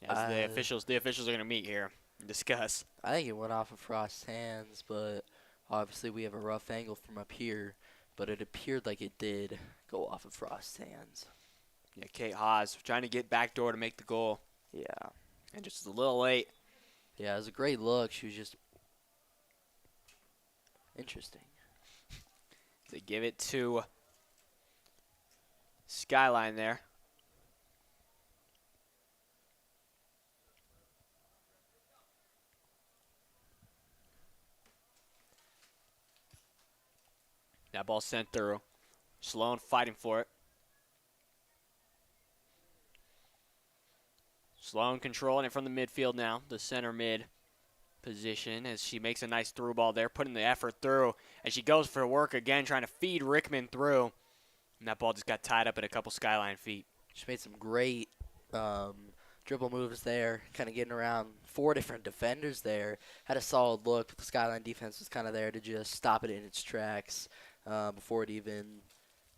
As the officials are going to meet here and discuss. I think it went off of Frost's hands, but obviously we have a rough angle from up here. But it appeared like it did go off of Frost's hands. Yeah, Kate Haas trying to get backdoor to make the goal. Yeah. And just a little late. Yeah, it was a great look. She was just interesting. They give it to Skyline there. That ball sent through. Sloan fighting for it. Sloan controlling it from the midfield now, the center mid position, as she makes a nice through ball there, putting the effort through. As she goes for work again, trying to feed Rickman through. And that ball just got tied up at a couple Skyline feet. She made some great dribble moves there, kind of getting around 4 different defenders there. Had a solid look, but the Skyline defense was kind of there to just stop it in its tracks before it even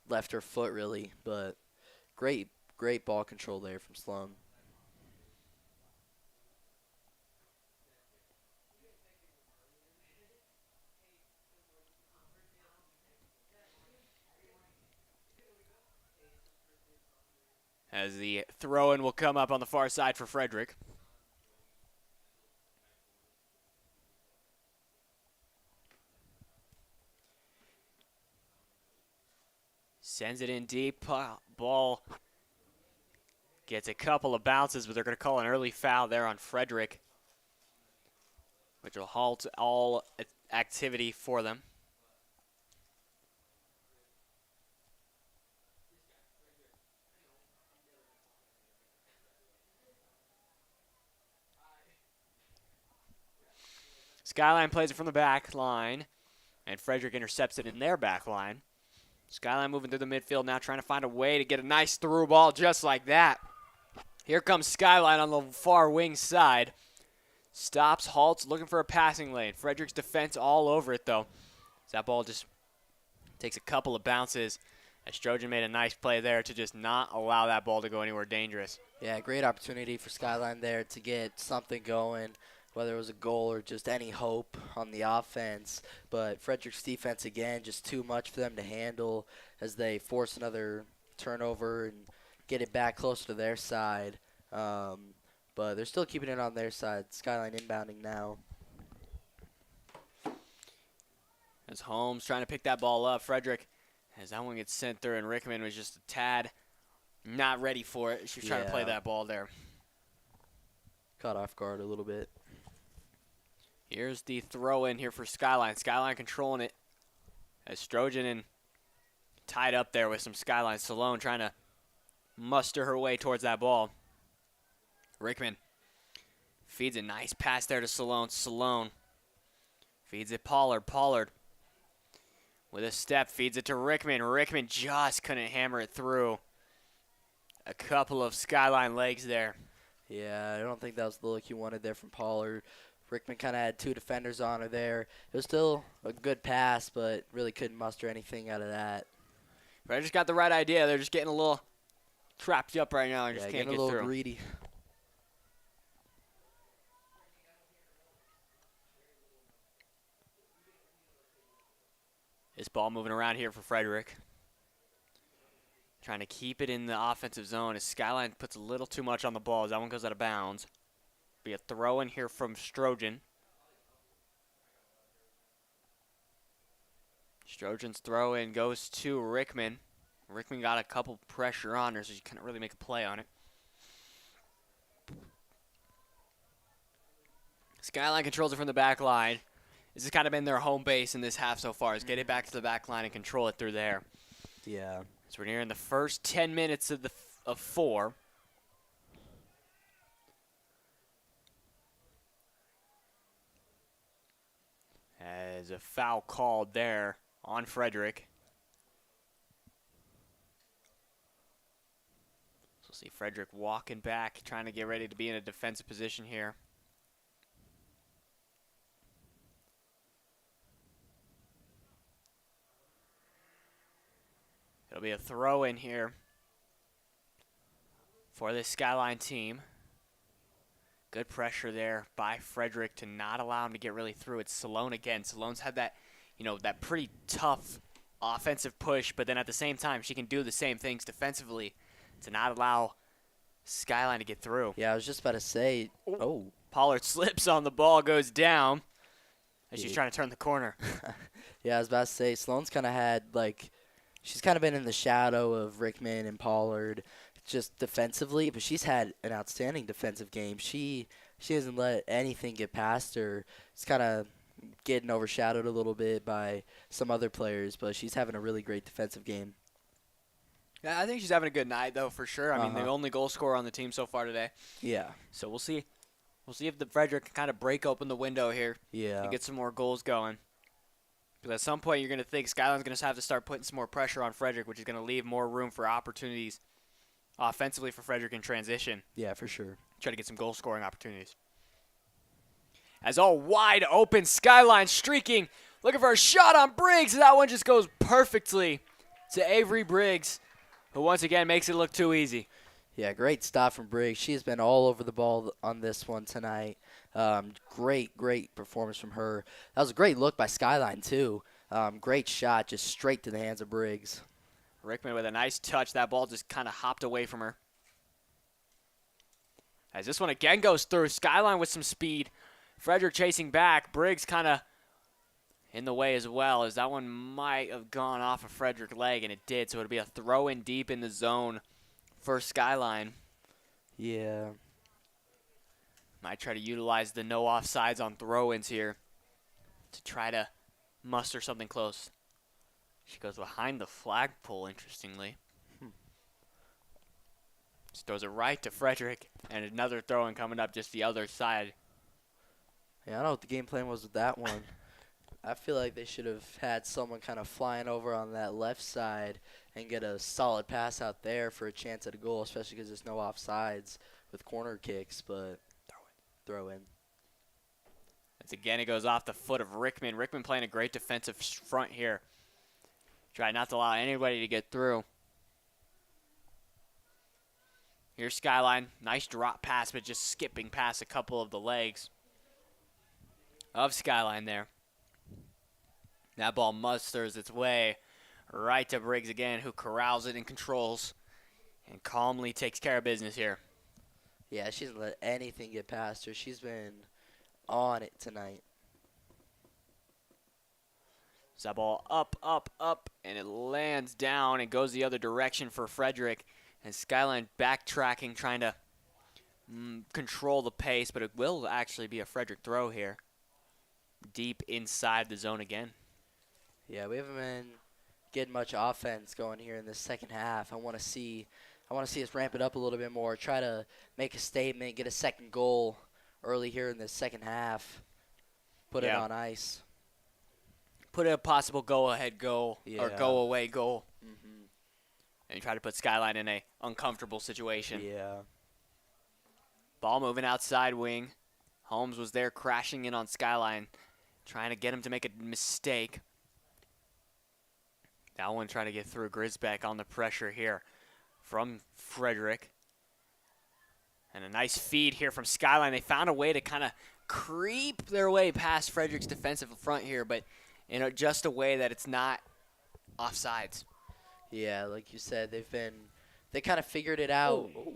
left her foot, really. But great ball control there from Sloan. As the throw-in will come up on the far side for Frederick. Sends it in deep. Ball gets a couple of bounces, but they're going to call an early foul there on Frederick, which will halt all activity for them. Skyline plays it from the back line, and Frederick intercepts it in their back line. Skyline moving through the midfield now, trying to find a way to get a nice through ball just like that. Here comes Skyline on the far wing side. Stops, halts, looking for a passing lane. Frederick's defense all over it, though. That ball just takes a couple of bounces. As Trojan made a nice play there to just not allow that ball to go anywhere dangerous. Yeah, great opportunity for Skyline there to get something going, whether it was a goal or just any hope on the offense. But Frederick's defense, again, just too much for them to handle as they force another turnover and get it back closer to their side. But they're still keeping it on their side. Skyline inbounding now. As Holmes trying to pick that ball up, Frederick, as that one gets sent through, and Rickman was just a tad not ready for it. She was trying to play that ball there. Caught off guard a little bit. Here's the throw in here for Skyline. Skyline controlling it as Strojan and tied up there with some Skyline. Salone trying to muster her way towards that ball. Rickman feeds a nice pass there to Salone. Salone feeds it Pollard. Pollard with a step feeds it to Rickman. Rickman just couldn't hammer it through. A couple of Skyline legs there. Yeah, I don't think that was the look you wanted there from Pollard. Rickman kind of had 2 defenders on her there. It was still a good pass, but really couldn't muster anything out of that. But I just got the right idea. They're just getting a little trapped up right now and just can't getting get a little through. greedy. This ball moving around here for Frederick. Trying to keep it in the offensive zone as Skyline puts a little too much on the ball as that one goes out of bounds. Be a throw in here from Strojan. Strojan's throw in goes to Rickman. Rickman got a couple pressure on her, so she couldn't really make a play on it. Skyline controls it from the back line. This has kind of been their home base in this half so far, is get it back to the back line and control it through there. Yeah. So we're nearing the first 10 minutes of 4. As a foul called there on Frederick. So we'll see Frederick walking back, trying to get ready to be in a defensive position here. It'll be a throw in here for this Skyline team. Good pressure there by Frederick to not allow him to get really through. It's Salone again. Salone's had that, that pretty tough offensive push, but then at the same time, she can do the same things defensively to not allow Skyline to get through. Yeah, I was just about to say, oh. Pollard slips on the ball, goes down as she's trying to turn the corner. Yeah, I was about to say, Sloane's kind of had, she's kind of been in the shadow of Rickman and Pollard just defensively, but she's had an outstanding defensive game. She hasn't let anything get past her. It's kind of getting overshadowed a little bit by some other players, but she's having a really great defensive game. Yeah, I think she's having a good night, though, for sure. I mean, the only goal scorer on the team so far today. Yeah. So we'll see. We'll see if the Frederick can kind of break open the window here and get some more goals going. Because at some point, you're going to think Skyline's going to have to start putting some more pressure on Frederick, which is going to leave more room for opportunities offensively for Frederick in transition. Yeah, for sure. Try to get some goal-scoring opportunities. As all wide open, Skyline streaking. Looking for a shot on Briggs. That one just goes perfectly to Avery Briggs, who once again makes it look too easy. Yeah, great stop from Briggs. She has been all over the ball on this one tonight. Great performance from her. That was a great look by Skyline, too. Great shot, just straight to the hands of Briggs. Rickman with a nice touch. That ball just kind of hopped away from her. As this one again goes through, Skyline with some speed. Frederick chasing back. Briggs kind of in the way as well, as that one might have gone off a Frederick leg, and it did, so it'll be a throw-in deep in the zone for Skyline. Yeah. Might try to utilize the no offsides on throw-ins here to try to muster something close. She goes behind the flagpole, interestingly. Just throws it right to Frederick, and another throw-in coming up just the other side. Yeah, I don't know what the game plan was with that one. I feel like they should have had someone kind of flying over on that left side and get a solid pass out there for a chance at a goal, especially because there's no offsides with corner kicks, but throw in. As again, it goes off the foot of Rickman. Rickman playing a great defensive front here. Try not to allow anybody to get through. Here's Skyline. Nice drop pass, but just skipping past a couple of the legs of Skyline there. That ball musters its way right to Briggs again, who corrals it and controls and calmly takes care of business here. Yeah, she doesn't let anything get past her. She's been on it tonight. So that ball up, and it lands down and goes the other direction for Frederick. And Skyline backtracking, trying to control the pace, but it will actually be a Frederick throw here. Deep inside the zone again. Yeah, we haven't been getting much offense going here in this second half. I want to see us ramp it up a little bit more, try to make a statement, get a second goal early here in the second half, put it on ice. Put a possible go-ahead goal or go-away goal. Mm-hmm. And try to put Skyline in a uncomfortable situation. Yeah. Ball moving outside wing. Holmes was there crashing in on Skyline, trying to get him to make a mistake. That one trying to get through. Grisbeck on the pressure here from Frederick. And a nice feed here from Skyline. They found a way to kind of creep their way past Frederick's defensive front here, but in just a way that it's not offsides. Yeah, like you said, they kind of figured it out. Ooh.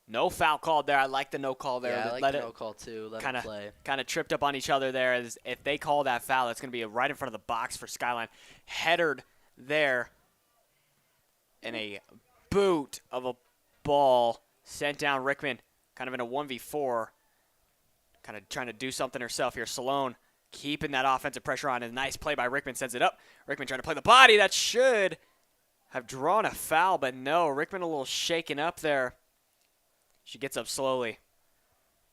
No foul called there. I like the no call there. Yeah, I like the no call too. Let them play. Kind of tripped up on each other there. As if they call that foul, it's going to be right in front of the box for Skyline. Headered there. And a boot of a ball sent down Rickman. Kind of in a 1v4. Kind of trying to do something herself here. Salone keeping that offensive pressure on. A nice play by Rickman. Sends it up. Rickman trying to play the body. That should have drawn a foul, but no. Rickman a little shaken up there. She gets up slowly.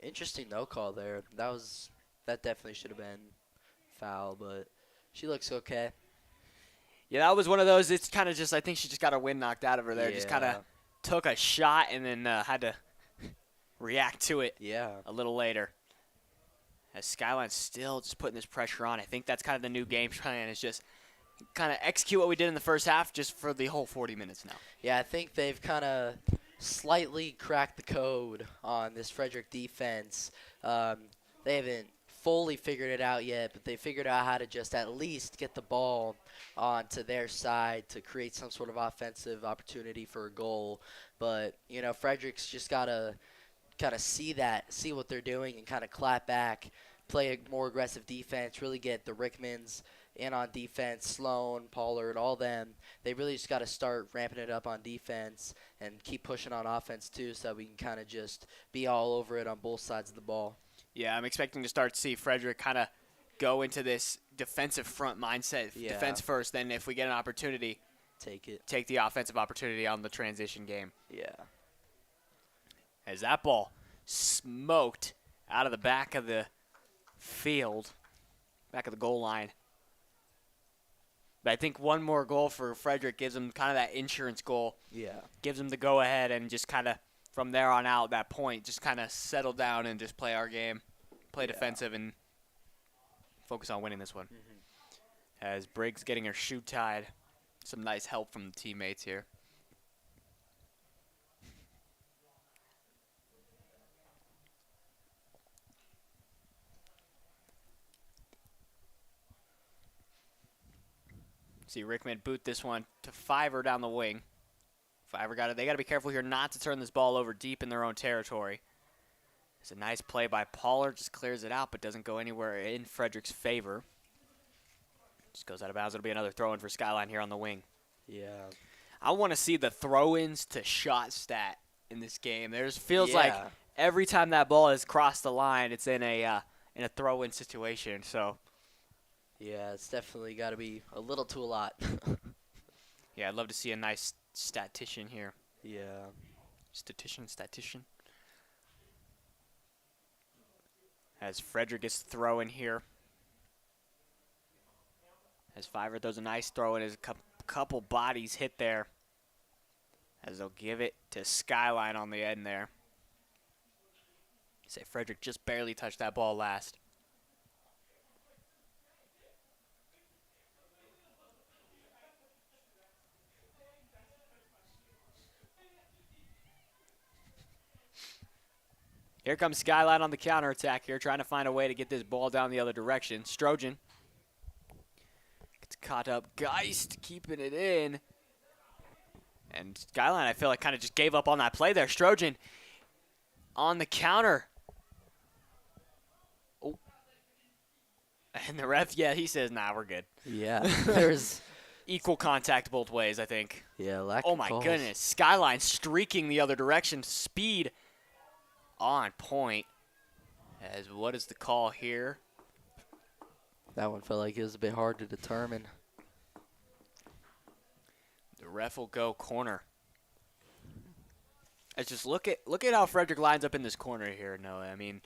Interesting no call there. That definitely should have been foul, but she looks okay. Yeah, that was one of those. It's kind of just, I think she just got her wind knocked out of her there. Yeah. Just kind of took a shot and then had to react to it a little later. As Skyline's still just putting this pressure on. I think that's kind of the new game plan, is just kind of execute what we did in the first half just for the whole 40 minutes now. Yeah, I think they've kind of slightly cracked the code on this Frederick defense. They haven't fully figured it out yet, but they figured out how to just at least get the ball onto their side to create some sort of offensive opportunity for a goal. But, you know, Frederick's just got to kind of see what they're doing and kind of clap back, play a more aggressive defense, really get the Rickmans in on defense, Sloan, Pollard, all them. They really just got to start ramping it up on defense and keep pushing on offense too, so that we can kind of just be all over it on both sides of the ball. Yeah, I'm expecting to start to see Frederick kind of go into this defensive front mindset, defense first, then if we get an opportunity, take the offensive opportunity on the transition game. Yeah. As that ball smoked out of the back of the field, back of the goal line. But I think one more goal for Frederick gives them kind of that insurance goal. Yeah. Gives them the go-ahead, and just kind of from there on out, that point, just kind of settle down and just play our game, play defensive, and focus on winning this one. As Briggs getting her shoe tied. Some nice help from the teammates here. See Rickman boot this one to Fiver down the wing. Fiver got it. They got to be careful here not to turn this ball over deep in their own territory. It's a nice play by Pollard. Just clears it out, but doesn't go anywhere in Frederick's favor. Just goes out of bounds. It'll be another throw-in for Skyline here on the wing. Yeah. I want to see the throw-ins to shot stat in this game. There's feels like every time that ball has crossed the line, it's in a throw-in situation. So. Yeah, it's definitely got to be a little to a lot. Yeah, I'd love to see a nice statistician here. Yeah. Statistician. As Frederick is throwing here. As Fiver throws a nice throw in, as a couple bodies hit there. As they'll give it to Skyline on the end there. Say Frederick just barely touched that ball last. Here comes Skyline on the counterattack here, trying to find a way to get this ball down the other direction. Strojan gets caught up. Geist keeping it in. And Skyline, I feel like, kind of just gave up on that play there. Strojan on the counter. Oh. And the ref, he says, nah, we're good. Yeah, there's equal contact both ways, I think. Yeah, oh, my goodness. Skyline streaking the other direction. Speed on point. As what is the call here? That one felt like it was a bit hard to determine. The ref will go corner. Let's just look at how Frederick lines up in this corner here, Noah. I mean,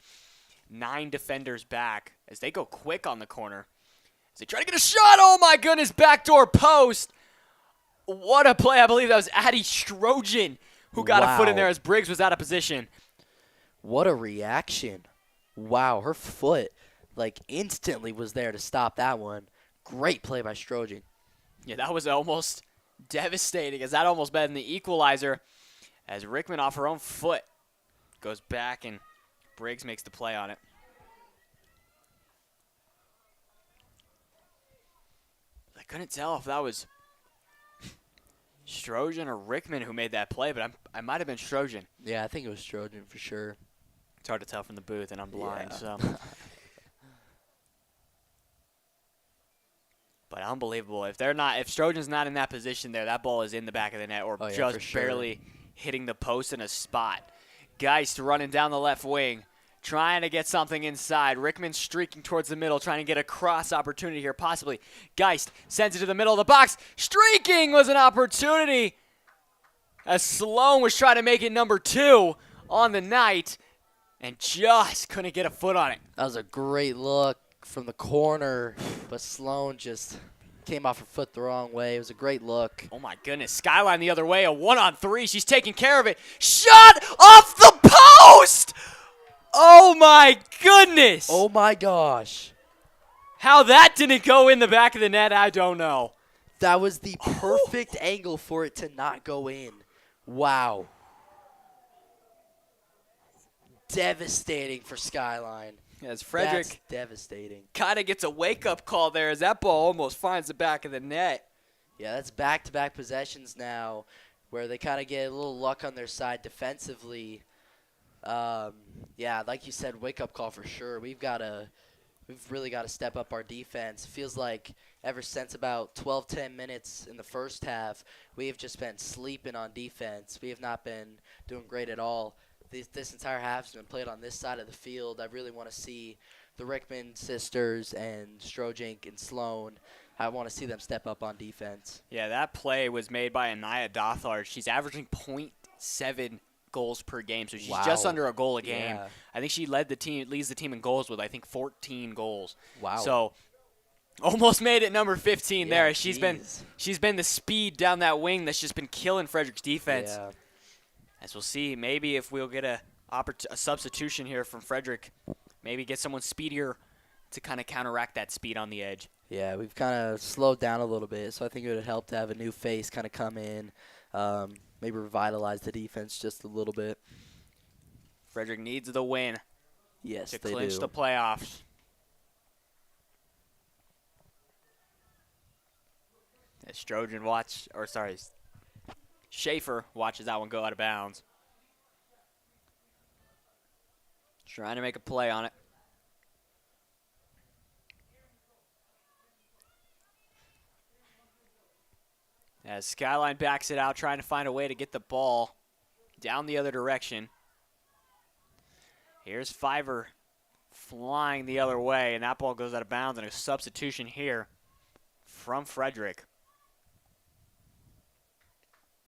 9 defenders back as they go quick on the corner. As they try to get a shot. Oh my goodness, backdoor post. What a play. I believe that was Addie Strojan who got a foot in there as Briggs was out of position. What a reaction. Wow, her foot, like, instantly was there to stop that one. Great play by Strojan. Yeah, that was almost devastating, as that almost been the equalizer. As Rickman off her own foot goes back, and Briggs makes the play on it. I couldn't tell if that was Strojan or Rickman who made that play, but I might have been Strojan. Yeah, I think it was Strojan for sure. It's hard to tell from the booth, and I'm blind, so. But unbelievable. If Strojan's not in that position there, that ball is in the back of the net or just barely hitting the post in a spot. Geist running down the left wing, trying to get something inside. Rickman streaking towards the middle, trying to get a cross opportunity here, possibly. Geist sends it to the middle of the box. Streaking was an opportunity, as Sloan was trying to make it number 2 on the night and just couldn't get a foot on it. That was a great look from the corner, but Sloan just came off her foot the wrong way. It was a great look. Oh, my goodness. Skyline the other way, a 1-on-3. She's taking care of it. Shot off the post! Oh, my goodness. Oh, my gosh. How that didn't go in the back of the net, I don't know. That was the perfect angle for it to not go in. Wow. Devastating for Skyline. As Frederick That's devastating. Kind of gets a wake-up call there as that ball almost finds the back of the net. Yeah, that's back-to-back possessions now where they kind of get a little luck on their side defensively. Yeah, like you said, wake-up call for sure. We've really got to step up our defense. Feels like ever since about 10 minutes in the first half, we have just been sleeping on defense. We have not been doing great at all. This entire half has been played on this side of the field. I really want to see the Rickman sisters and Strojink and Sloan. I want to see them step up on defense. Yeah, that play was made by Anaya Dothard. She's averaging .7 goals per game, so she's just under a goal a game. Yeah. I think she leads the team in goals with, I think, 14 goals. Wow. So Almost made it number 15 Yeah, there. She's been the speed down that wing that's just been killing Frederick's defense. Yeah. As we'll see, maybe if we'll get a substitution here from Frederick, maybe get someone speedier to kind of counteract that speed on the edge. Yeah, we've kind of slowed down a little bit, so I think it would help to have a new face kind of come in, maybe revitalize the defense just a little bit. Frederick needs the win Yes, to they clinch do. the playoffs. As Schaefer watches that one go out of bounds. Trying to make a play on it. As Skyline backs it out, trying to find a way to get the ball down the other direction. Here's Fiver flying the other way, and that ball goes out of bounds, and a substitution here from Frederick.